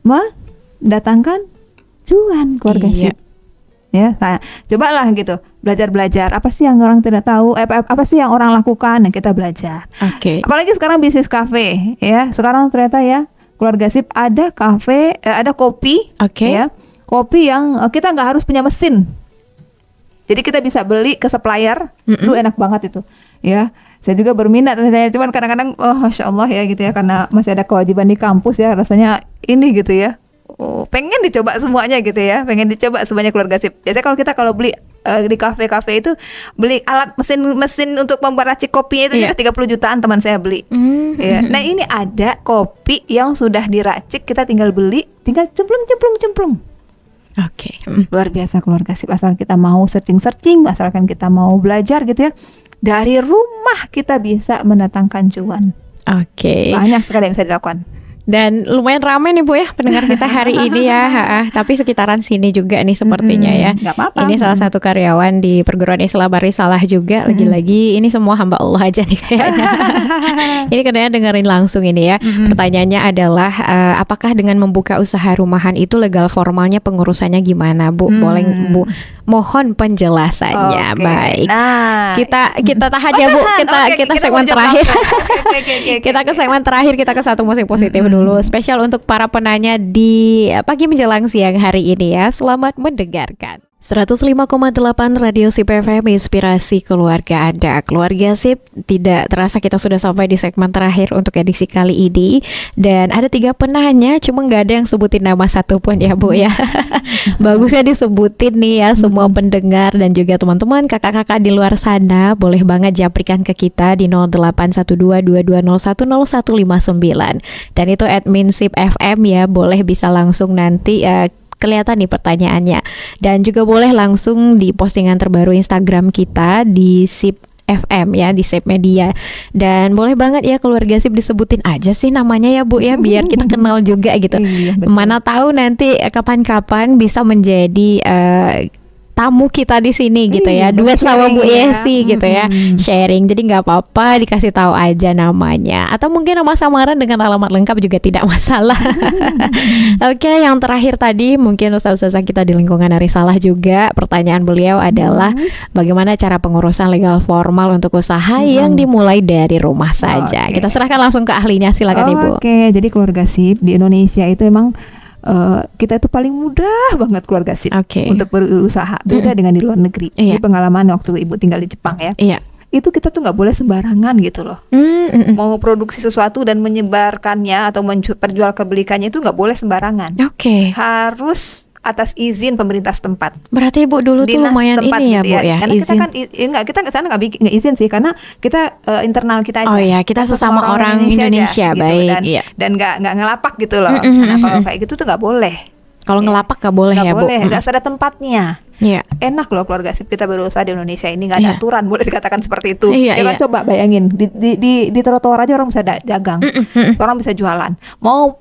mendatangkan cuan keluarga Iya. sip. Ya, nah, cobalah gitu belajar apa sih yang orang tidak tahu, apa sih yang orang lakukan, yang kita belajar. Oke. Apalagi sekarang bisnis kafe, ya. Sekarang ternyata ya keluarga sip ada kafe, ada kopi, Oke. ya, kopi yang kita nggak harus punya mesin. Jadi kita bisa beli ke supplier, lu enak banget itu, ya. Saya juga berminat, cuman kadang-kadang, masya Allah ya gitu ya, karena masih ada kewajiban di kampus ya, rasanya ini gitu ya. Pengen dicoba semuanya gitu ya, pengen dicoba semuanya keluarga sip. Biasanya kalau beli di kafe-kafe itu beli alat mesin untuk membuat racik kopinya itu Iya. juga 30 jutaan teman saya beli. Ya. Nah ini ada kopi yang sudah diracik, kita tinggal beli, tinggal cemplung. Oke. Luar biasa keluarga sip, asal kita mau searching, asalkan kita mau belajar gitu ya, dari rumah kita bisa mendatangkan cuan. Oke. Banyak sekali yang bisa dilakukan. Dan lumayan ramai nih Bu ya pendengar kita hari ini ya. Tapi sekitaran sini juga nih sepertinya ya. Nggak apa-apa. Ini salah satu karyawan di perguruan Islam Barisalah juga. Lagi-lagi ini semua hamba Allah aja nih kayaknya. Ini katanya dengerin langsung ini ya. Pertanyaannya adalah apakah dengan membuka usaha rumahan itu legal formalnya pengurusannya gimana Bu? Boleh Bu mohon penjelasannya. Oke. Baik. Nah, Kita tahan ya Bu. Kita segmen mau jawab terakhir. langsung. Oke. Kita ke segmen terakhir, kita ke satu musik positif dulu. Spesial untuk para penanya di pagi menjelang siang hari ini ya. Selamat mendengarkan. 105,8 Radio Sip FM, inspirasi keluarga Anda. Keluarga Sip, tidak terasa kita sudah sampai di segmen terakhir untuk edisi kali ini. Dan ada 3 penanya, cuma nggak ada yang sebutin nama satupun ya Bu ya. Bagusnya disebutin nih ya semua pendengar dan juga teman-teman kakak-kakak di luar sana. Boleh banget japrikan ke kita di 081222010159. Dan itu admin Sip FM ya, boleh bisa langsung nanti kelihatan nih pertanyaannya. Dan juga boleh langsung di postingan terbaru Instagram kita di Sip FM ya, di Sip Media. Dan boleh banget ya keluarga Sip disebutin aja sih namanya ya Bu ya, biar kita kenal juga gitu. Iya, betul. Mana tahu nanti kapan-kapan bisa menjadi tamu kita di sini gitu ya, duet sama Bu sharing ya. Yesi gitu ya, sharing. Jadi nggak apa-apa dikasih tahu aja namanya, atau mungkin nama samaran dengan alamat lengkap juga tidak masalah. Oke, yang terakhir tadi mungkin ustaz-ustazah kita di lingkungan Arisalah juga, pertanyaan beliau adalah bagaimana cara pengurusan legal formal untuk usaha yang dimulai dari rumah saja. Oke. Kita serahkan langsung ke ahlinya, silakan Ibu. Oke, jadi keluarga sip di Indonesia itu emang kita itu paling mudah banget keluarga sip Oke. untuk berusaha. Beda dengan di luar negeri. Iya. Jadi pengalaman waktu Ibu tinggal di Jepang ya. Iya. Itu kita tuh nggak boleh sembarangan gitu loh. Mau produksi sesuatu dan menyebarkannya atau perjualbelikannya itu nggak boleh sembarangan. Oke. Harus atas izin pemerintah setempat. Berarti Ibu dulu tuh Dinas lumayan setempat ini ya gitu Bu ya, Karena izin. kita kan kita ke sana nggak izin sih, karena kita internal kita aja. Oh iya, kita sesama orang Indonesia, aja, baik, dan, iya. dan nggak ngelapak gitu loh. Karena kalau kayak gitu tuh nggak boleh. Kalau ngelapak gak boleh Nggak ya Bu. boleh, harus ada tempatnya. Iya. Enak loh keluarga sip kita berusaha di Indonesia ini, nggak ada Iya. aturan, boleh dikatakan seperti itu. Iya, Ya kan, iya. coba bayangin di trotoar aja orang bisa dagang, orang bisa jualan. Mau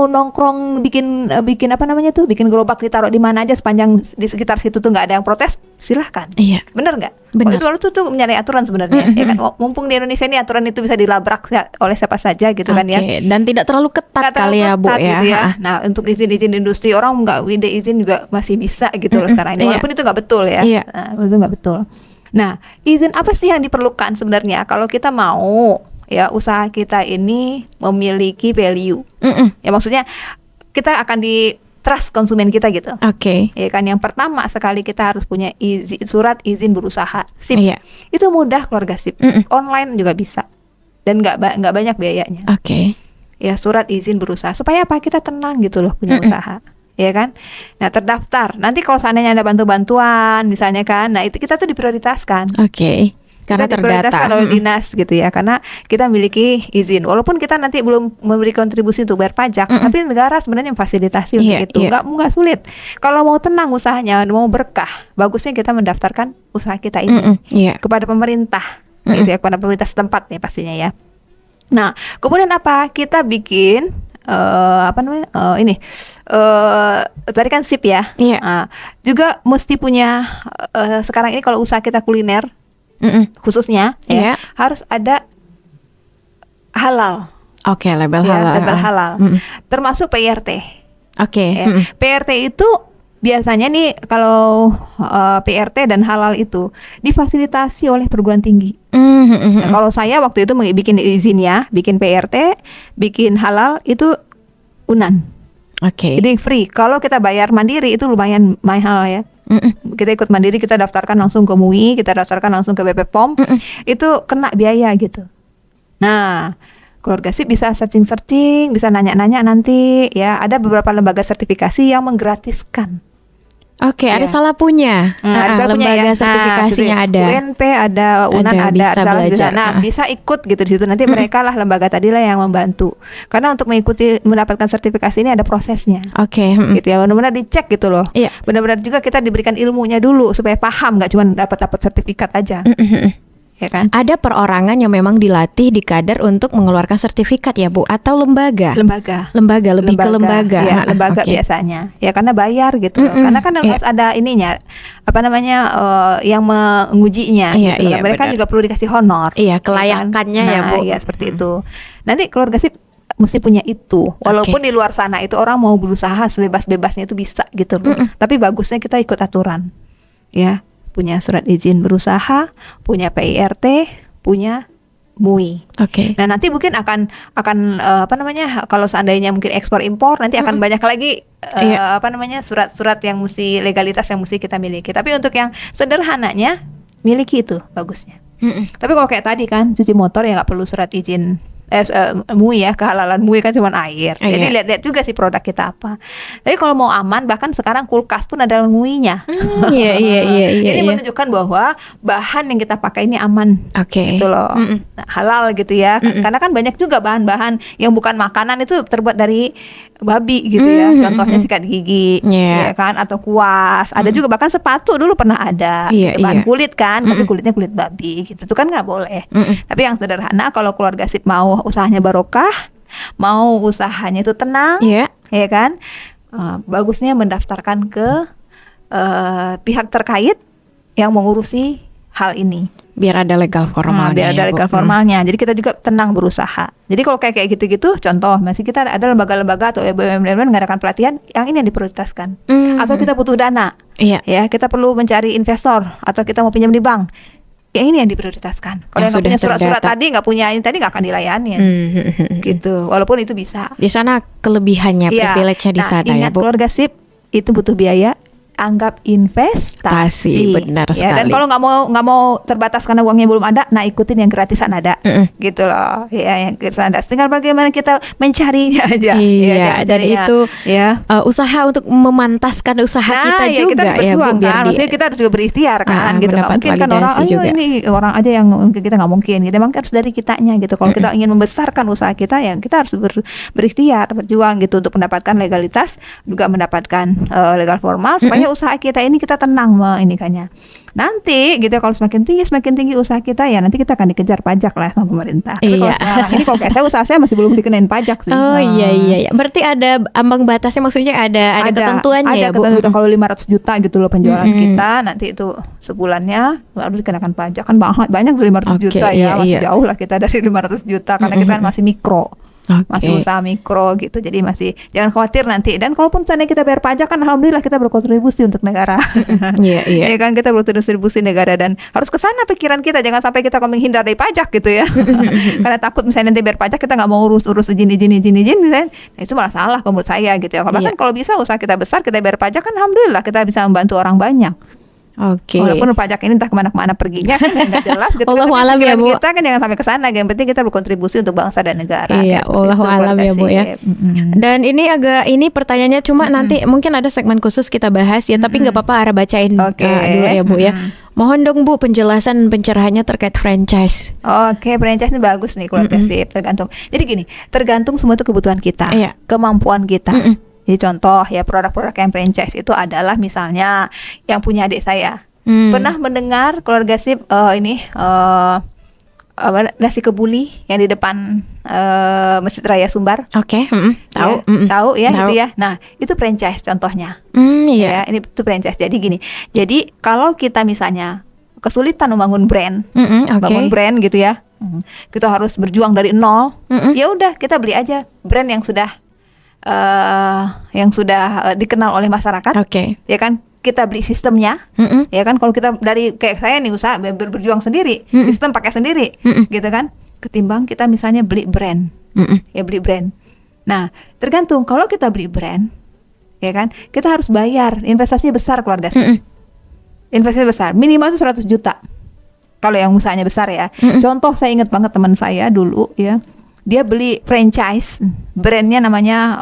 nongkrong bikin apa namanya tuh, bikin gerobak ditaruh di mana aja sepanjang di sekitar situ tuh nggak ada yang protes, silahkan. Iya. Bener nggak? Bener. Itu tuh menyalahi aturan sebenarnya, ya kan? Mumpung di Indonesia ini aturan itu bisa dilabrak oleh siapa saja gitu kan ya. Oke, dan tidak terlalu ketat Nggak terlalu kali ya Bu ketat ya. gitu ya. Ha-ha. Nah, untuk izin industri orang nggak ide izin juga masih bisa gitu loh sekarang ini. Iya. Walaupun itu nggak betul ya. Iya. Nah, itu nggak betul. Nah, izin apa sih yang diperlukan sebenarnya kalau kita mau ya usaha kita ini memiliki value? Ya maksudnya kita akan di trust konsumen kita gitu. Oke. Ya kan, yang pertama sekali kita harus punya surat izin berusaha SIP. Iya. Itu mudah keluarga SIP. Online juga bisa. Dan nggak banyak biayanya. Oke. Ya, surat izin berusaha supaya apa, kita tenang gitu loh punya usaha, ya kan. Nah, terdaftar nanti kalau seandainya ada bantuan misalnya kan, nah itu kita tuh diprioritaskan. Oke. Karena kita diprioritaskan oleh dinas gitu ya, karena kita miliki izin. Walaupun kita nanti belum memberi kontribusi untuk bayar pajak, tapi negara sebenarnya memfasilitasi untuk itu. Nggak sulit. Kalau mau tenang usahanya, mau berkah, bagusnya kita mendaftarkan usaha kita ini kepada pemerintah, gitu ya, kepada pemerintah setempat nih pastinya ya. Nah, kemudian apa? Kita bikin tadi kan SIP ya. Juga mesti punya sekarang ini kalau usaha kita kuliner khususnya ya harus ada halal. Oke, label halal. Label halal. Termasuk PRT. Oke. PRT itu biasanya nih kalau PRT dan halal itu difasilitasi oleh perguruan tinggi. Nah, kalau saya waktu itu bikin izin ya, bikin PRT, bikin halal itu UNAN. Jadi free. Kalau kita bayar mandiri itu lumayan mahal ya. Kita ikut mandiri, kita daftarkan langsung ke MUI, kita daftarkan langsung ke BP POM, itu kena biaya gitu. Nah, keluarga SIP bisa searching, bisa nanya-nanya nanti ya. Ada beberapa lembaga sertifikasi yang menggratiskan. Ada salah punya. Lembaga sertifikasinya ada. UNP ada, UNAN ada. Nah, bisa ikut gitu di situ. Nanti mereka lah lembaga tadilah yang membantu. Karena untuk mendapatkan sertifikasi ini ada prosesnya. Gitu ya, benar-benar dicek gitu loh. Benar-benar juga kita diberikan ilmunya dulu supaya paham, nggak cuma dapat sertifikat aja. Ya kan? Ada perorangan yang memang dilatih di Kadar untuk mengeluarkan sertifikat ya Bu, atau lembaga lebih ke lembaga ya, lembaga biasanya ya, karena bayar gitu loh. Karena kan harus ada ininya yang mengujinya gitu. Mereka juga perlu dikasih honor kelayakannya ya Bu. Seperti itu. Nanti keluarga SIP mesti punya itu, walaupun di luar sana itu orang mau berusaha sebebas-bebasnya itu bisa gitu loh. Tapi bagusnya kita ikut aturan ya, punya surat izin berusaha, punya PIRT, punya MUI. Nah, nanti mungkin akan kalau seandainya mungkin ekspor impor nanti akan banyak lagi surat-surat yang mesti legalitas yang mesti kita miliki. Tapi untuk yang sederhananya miliki itu bagusnya. Tapi kalau kayak tadi kan cuci motor ya nggak perlu surat izin MUI ya, kehalalan MUI kan cuma air. Jadi lihat-lihat juga sih produk kita apa. Tapi kalau mau aman, bahkan sekarang kulkas pun ada MUI-nya. Ini menunjukkan bahwa bahan yang kita pakai ini aman. Gitu loh. Nah, halal gitu ya. Karena kan banyak juga bahan-bahan yang bukan makanan itu terbuat dari babi gitu ya. Contohnya sikat gigi, ya kan, atau kuas. Ada juga bahkan sepatu dulu pernah ada. Bahan kulit kan, tapi kulitnya kulit babi gitu. Itu kan nggak boleh. Tapi yang sederhana, kalau keluarga SIP mau usahanya barokah, mau usahanya itu tenang, ya kan, bagusnya mendaftarkan ke pihak terkait yang mengurusi hal ini. Biar ada legal formalnya. Formalnya. Jadi kita juga tenang berusaha. Jadi kalau kayak gitu-gitu, contoh masih kita ada lembaga-lembaga atau BUMN mengadakan pelatihan, yang ini yang diprioritaskan. Atau kita butuh dana, ya kita perlu mencari investor atau kita mau pinjam di bank. Yang ini yang diprioritaskan. Kalau yang nggak punya surat-surat tadi, nggak punya ini tadi, nggak akan dilayani. Gitu. Walaupun itu bisa. Di sana kelebihannya, privilege-nya di sana ingat, ya Bu. keluarga SIP itu butuh biaya. Anggap investasi, benar sekali. Dan kalau nggak mau terbatas karena uangnya belum ada, nah ikutin yang gratisan ada, gitu loh. Ya, yang gratisan ada. Tinggal bagaimana kita mencarinya aja. Dan itu usaha untuk memantaskan usaha kita juga kita ya Bu. Maksudnya kita harus juga berikhtiar kan, gitu. Nggak mungkin kan ini orang aja yang mungkin kita nggak mungkin. Gitu. Memang harus dari kitanya gitu. Kalau kita ingin membesarkan usaha kita, ya kita harus berikhtiar, berjuang gitu untuk mendapatkan legalitas, juga mendapatkan legal formal supaya usaha kita ini kita tenang ini-kannya. Nanti gitu kalau semakin tinggi usaha kita, ya nanti kita akan dikejar pajak lah sama pemerintah. Tapi kalau sekarang ini kalau kayak saya usaha saya masih belum dikenain pajak sih. Iya. Berarti ada ambang batasnya, maksudnya ada ketentuannya ya Bu. Ada ketentuan. Kalau 500 juta gitu loh penjualan kita, nanti itu sebulannya baru dikenakan pajak. Kan banyak dari 500 juta ya, masih jauh lah kita dari 500 juta karena kita kan masih mikro. Masih usaha mikro gitu, jadi masih jangan khawatir nanti. Dan kalaupun seandainya kita bayar pajak kan alhamdulillah kita berkontribusi untuk negara. Ya kan, kita berkontribusi negara dan harus ke sana pikiran kita, jangan sampai kita menghindar dari pajak gitu ya. Karena takut misalnya nanti bayar pajak kita nggak mau urus izin misalnya. Nah, itu malah salah menurut saya gitu ya. Bahkan kalau bisa usaha kita besar, kita bayar pajak kan alhamdulillah kita bisa membantu orang banyak. Walaupun pajak ini entah kemana-mana perginya kan nggak jelas gitu. Allahu alam ya Bu. Kita kan jangan sampai ke sana. Yang penting kita berkontribusi untuk bangsa dan negara. Iya, Allahu alam ya Bu ya. Dan ini pertanyaannya cuma nanti mungkin ada segmen khusus kita bahas ya, tapi nggak apa-apa Ara bacain dulu ya Bu ya. Mohon dong Bu penjelasan pencerahannya terkait franchise. Oke, franchise ini bagus nih keluarga sip, tergantung. Jadi gini, tergantung semua itu kebutuhan kita, Iya. kemampuan kita. Jadi contoh ya produk-produk yang franchise itu adalah misalnya yang punya adik saya. Pernah mendengar keluarga sip nasi kebuli yang di depan Masjid Raya Sumbar? Oke, tahu. Ya, tahu ya Tahu. gitu ya. Nah, itu franchise contohnya. Iya. Ya, ini itu franchise. Jadi gini. Jadi kalau kita misalnya kesulitan membangun brand, Oke. bangun brand gitu ya. Kita harus berjuang dari nol. Ya udah, kita beli aja brand yang sudah dikenal oleh masyarakat. Oke. Ya kan? Kita beli sistemnya. Ya kan, kalau kita dari kayak saya nih usaha berjuang sendiri, sistem pakai sendiri, gitu kan? Ketimbang kita misalnya beli brand. Ya beli brand. Nah, tergantung kalau kita beli brand, ya kan? Kita harus bayar, investasinya besar keluarga sih. Investasi besar, minimal itu 100 juta. Kalau yang usahanya besar ya. Contoh saya ingat banget teman saya dulu ya. Dia beli franchise, brandnya namanya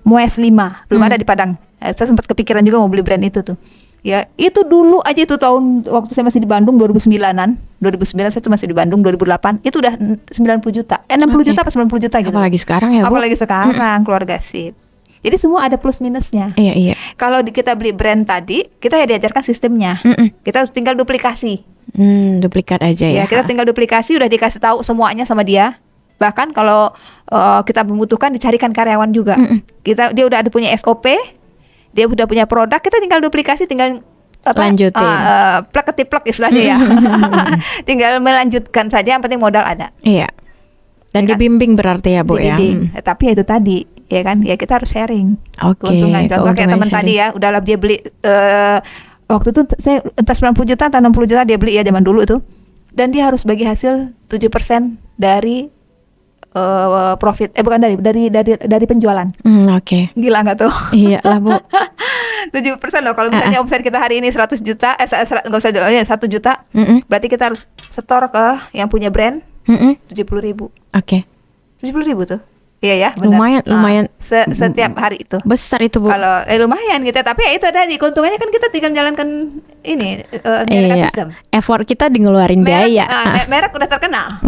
Moes 5, belum ada di Padang. Saya sempat kepikiran juga mau beli brand itu tuh. Ya, itu dulu aja itu tahun waktu saya masih di Bandung 2009-an. 2009 saya tuh masih di Bandung 2008, itu udah 90 juta. 60 juta apa 90 juta gitu. Apalagi sekarang ya Bu. Apalagi sekarang keluarga sip. Jadi semua ada plus minusnya. Iya. Kalau kita beli brand tadi, kita ya diajarkan sistemnya. Kita tinggal duplikasi. Duplikat aja ya. Ya, kita tinggal duplikasi, udah dikasih tahu semuanya sama dia. Bahkan kalau kita membutuhkan dicarikan karyawan juga. Dia udah ada punya SOP, dia udah punya produk, kita tinggal duplikasi, tinggal lanjutin. plek ketiplek istilahnya ya. Tinggal melanjutkan saja, yang penting modal ada. Iya. Dan Ya kan? dibimbing berarti ya Bu ya. Dibimbing. Tapi ya itu tadi, ya kan, ya kita harus sharing. Oke, Keuntungan. Contoh kayak keuntungan teman tadi sharing. ya, udahlah dia beli waktu itu saya entah 90 juta atau 60 juta dia beli ya zaman dulu tuh. Dan dia harus bagi hasil 7% dari profit, bukan dari penjualan. Oke. Gila nggak tuh? Iya lah Bu. 7% loh. Kalau misalnya omset kita hari ini 100 juta, nggak usah ya 1 juta, berarti kita harus setor ke yang punya brand 70.000. Oke. 70.000 tuh. Iya ya, benar. Lumayan. Setiap hari itu. Besar itu Bu. Kalau lumayan gitu, tapi ya itu ada di keuntungannya kan kita tinggal menjalankan ini menjalankan sistem. Effort kita di ngeluarin biaya. Merek udah terkenal.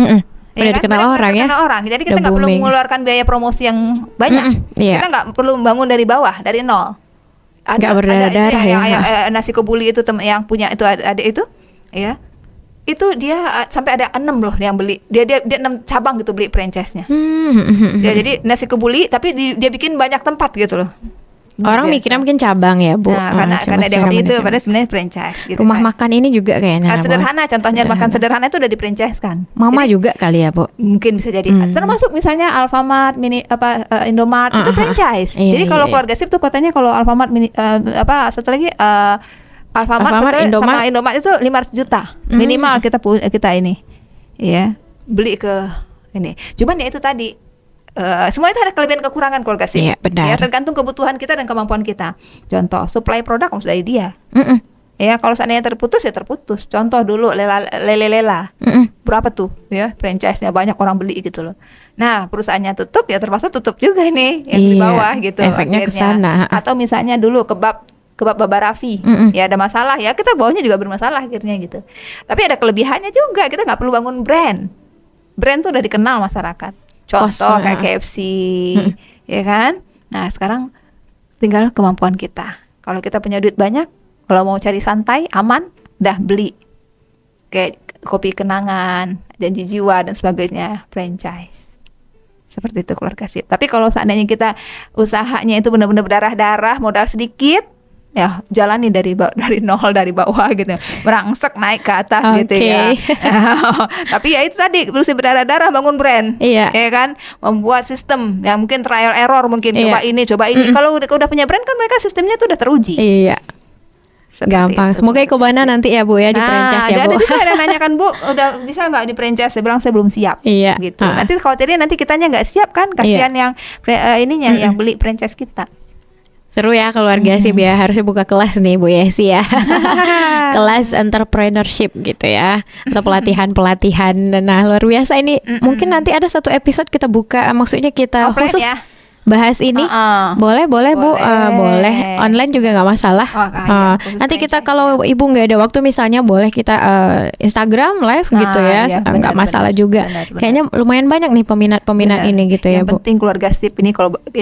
Udah dikenal Merek orang udah ya. terkenal orang. Jadi kita Udah nggak perlu booming. mengeluarkan biaya promosi yang banyak. Iya. Kita nggak perlu membangun dari bawah, dari nol. Nggak berdarah-darah itu ya. Nasi kebuli itu yang punya itu ada itu, ya. Itu dia sampai ada 6 loh yang beli. Dia 6 cabang gitu beli franchise-nya. Ya, jadi nasi kebuli tapi dia bikin banyak tempat gitu loh. Orang Biasa. mikirnya mungkin cabang ya Bu. Nah, karena dia secara itu manajemen. padahal sebenarnya franchise gitu. Rumah kan. makan ini juga kayaknya. Bu. Sederhana, contohnya makan sederhana itu udah di franchise kan. Mama Jadi, juga kali ya Bu. mungkin bisa jadi termasuk misalnya Alfamart, Indomart itu franchise. Iya, Jadi kalau iya. keluarga sip tuh katanya kalau Alfamart satu lagi Alfamart Alfamart, sama Indomart itu 500 juta minimal kita ini ya beli ke ini. Cuman ya itu tadi semua itu ada kelebihan kekurangan keluarga sip. Iya, benar. Ya tergantung kebutuhan kita dan kemampuan kita. Contoh supply produk harus dari dia. Ya kalau seandainya terputus ya terputus. Contoh dulu Lele-Lela. Berapa tuh ya franchise-nya banyak orang beli gitu loh. Nah, perusahaannya tutup ya terpaksa tutup juga nih yang di Iya, bawah gitu. efeknya ke akhirnya. sana. Atau misalnya dulu kebab Baba Raffi. Ya ada masalah ya, kita bawahnya juga bermasalah akhirnya gitu. Tapi ada kelebihannya juga, kita nggak perlu bangun brand. Brand tuh udah dikenal masyarakat. Contoh kayak KFC, ya kan? Nah sekarang tinggal kemampuan kita. Kalau kita punya duit banyak, kalau mau cari santai, aman, dah beli. Kayak kopi kenangan, janji jiwa dan sebagainya, franchise. Seperti itu keluarga sip. Tapi kalau seandainya kita usahanya itu benar-benar berdarah-darah, modal sedikit, ya jalani dari nol dari bawah gitu, merangsek naik ke atas gitu ya. Tapi ya itu tadi mesti berdarah-darah bangun brand, Iya. ya kan, membuat sistem yang mungkin trial error mungkin coba ini. Kalau udah punya brand kan mereka sistemnya tuh udah teruji. Iya. Seperti Gampang. itu. Semoga Ikobana nanti ya Bu ya di franchise ya ada Bu. juga ada yang nanyakan Bu, udah bisa nggak di franchise? Saya bilang saya belum siap. Iya. Gitu. Nanti khawatirnya nanti kitanya nggak siap kan, kasihan yang yang beli franchise kita. Seru ya keluarga sip ya. Harusnya buka kelas nih Bu Yesi ya. Kelas entrepreneurship gitu ya. Atau pelatihan-pelatihan. Nah luar biasa ini. Mungkin nanti ada satu episode kita buka. Maksudnya kita Offline khusus ya? bahas ini? Boleh Bu. Boleh. Online juga nggak masalah. Nanti kita kalau ibu nggak ada waktu misalnya boleh kita Instagram live gitu ya, nggak masalah juga. Kayaknya lumayan banyak nih peminat ini gitu ya Yang Bu. penting keluarga sip ini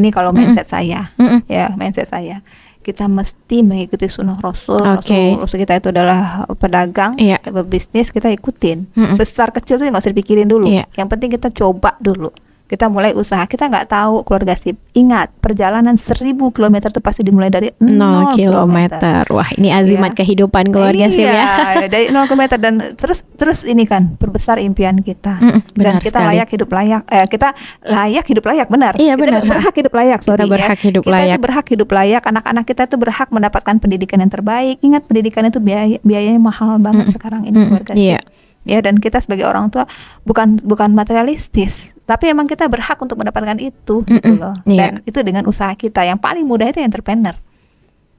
kalau mindset saya, ya mindset saya. Kita mesti mengikuti sunnah Rasul. Rasul kita itu adalah pedagang, berbisnis, kita ikutin. Besar kecil tuh nggak usah dipikirin dulu. Yang penting kita coba dulu. Kita mulai usaha. Kita nggak tahu keluarga sip. Ingat, perjalanan 1000 kilometer itu pasti dimulai dari 0 kilometer. Wah, ini azimat kehidupan keluarga sip ya. Dari 0 kilometer dan terus ini kan perbesar impian kita. Dan kita sekali. layak hidup layak. Kita layak hidup layak, benar. Iya, Kita benar. berhak hidup layak. Kita berhak hidup Kita layak. itu berhak hidup layak. Anak-anak kita itu berhak mendapatkan pendidikan yang terbaik. Ingat, pendidikan itu biayanya mahal banget sekarang ini keluarga sip. Ya, dan kita sebagai orang tua bukan materialistis, tapi emang kita berhak untuk mendapatkan itu gitu loh. Dan itu dengan usaha kita. Yang paling mudah itu entrepreneur.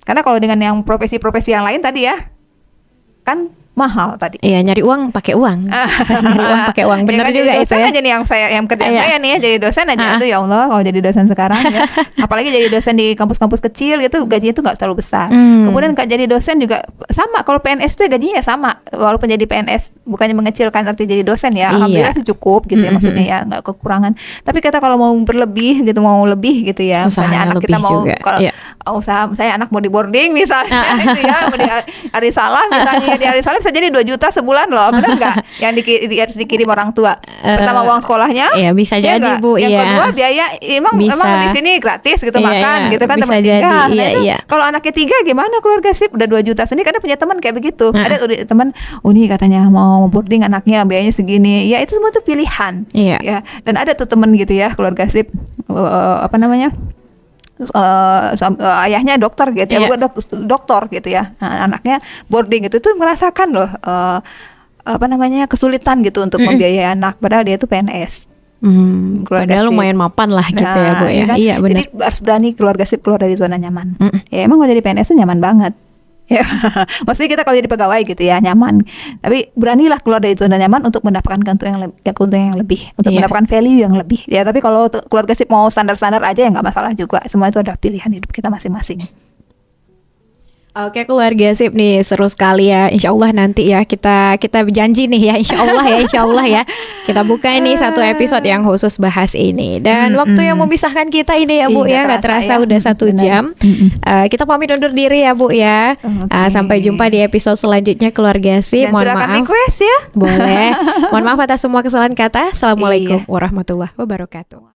Karena kalau dengan yang profesi-profesi yang lain tadi ya, kan mahal tadi. Iya, nyari uang pakai uang. Nyari uang pakai uang. Benar juga itu ya. Jadi yang kerjaan saya nih ya jadi dosen aja tuh, ya Allah, kalau jadi dosen sekarang ya. Apalagi jadi dosen di kampus-kampus kecil gitu, gajinya tuh nggak terlalu besar. Kemudian jadi dosen juga sama. Kalau PNS tuh gajinya sama. Walaupun jadi PNS bukannya mengecilkan arti jadi dosen ya. Alhamdulillah sih cukup gitu ya, maksudnya ya nggak kekurangan. Tapi kita kalau mau berlebih gitu, mau lebih gitu ya. Misalnya anak kita mau kalau usaha saya anak mau di boarding misalnya gitu ya, mau di Arisalam misalnya, di Arisalam bisa jadi 2 juta sebulan loh, benar nggak? Yang harus dikirim orang tua. Pertama uang sekolahnya, iya bisa jadi gak? Bu. Yang kedua biaya emang di sini gratis gitu, makan gitu kan, teman tinggal. Kalau anaknya 3 gimana keluarga sip? Udah 2 juta sendiri. Karena punya teman kayak begitu. Ada teman, nih katanya mau boarding anaknya biayanya segini. Ya itu semua tuh pilihan. Ya. Dan ada tuh teman gitu ya keluarga sip, ayahnya dokter gitu ya, dokter gitu ya. Nah, anaknya boarding gitu tuh merasakan loh kesulitan gitu untuk membiayai anak, padahal dia tuh PNS. Padahal lumayan mapan lah gitu ya Bu ya. Kan? Iya benar. Jadi harus berani keluarga sip keluar dari zona nyaman. Ya emang kalau jadi PNS tuh nyaman banget. Ya, maksudnya kita kalau jadi pegawai gitu ya nyaman. Tapi beranilah keluar dari zona nyaman untuk mendapatkan keuntungan yang lebih, untuk mendapatkan value yang lebih. Ya, tapi kalau keluarga sip mau standar-standar aja ya nggak masalah juga. Semua itu adalah pilihan hidup kita masing-masing. Oke keluarga sip nih, seru sekali ya. Insya Allah nanti ya kita janji nih ya, Insya Allah ya kita buka ini satu episode yang khusus bahas ini. Dan waktu yang memisahkan kita ini ya Bu ya, nggak terasa udah 1 jam. Kita pamit undur diri ya Bu ya. Sampai jumpa di episode selanjutnya keluarga sip. Dan Mohon maaf. Request ya. Boleh. Mohon maaf atas semua kesalahan kata. Assalamualaikum warahmatullahi wabarakatuh.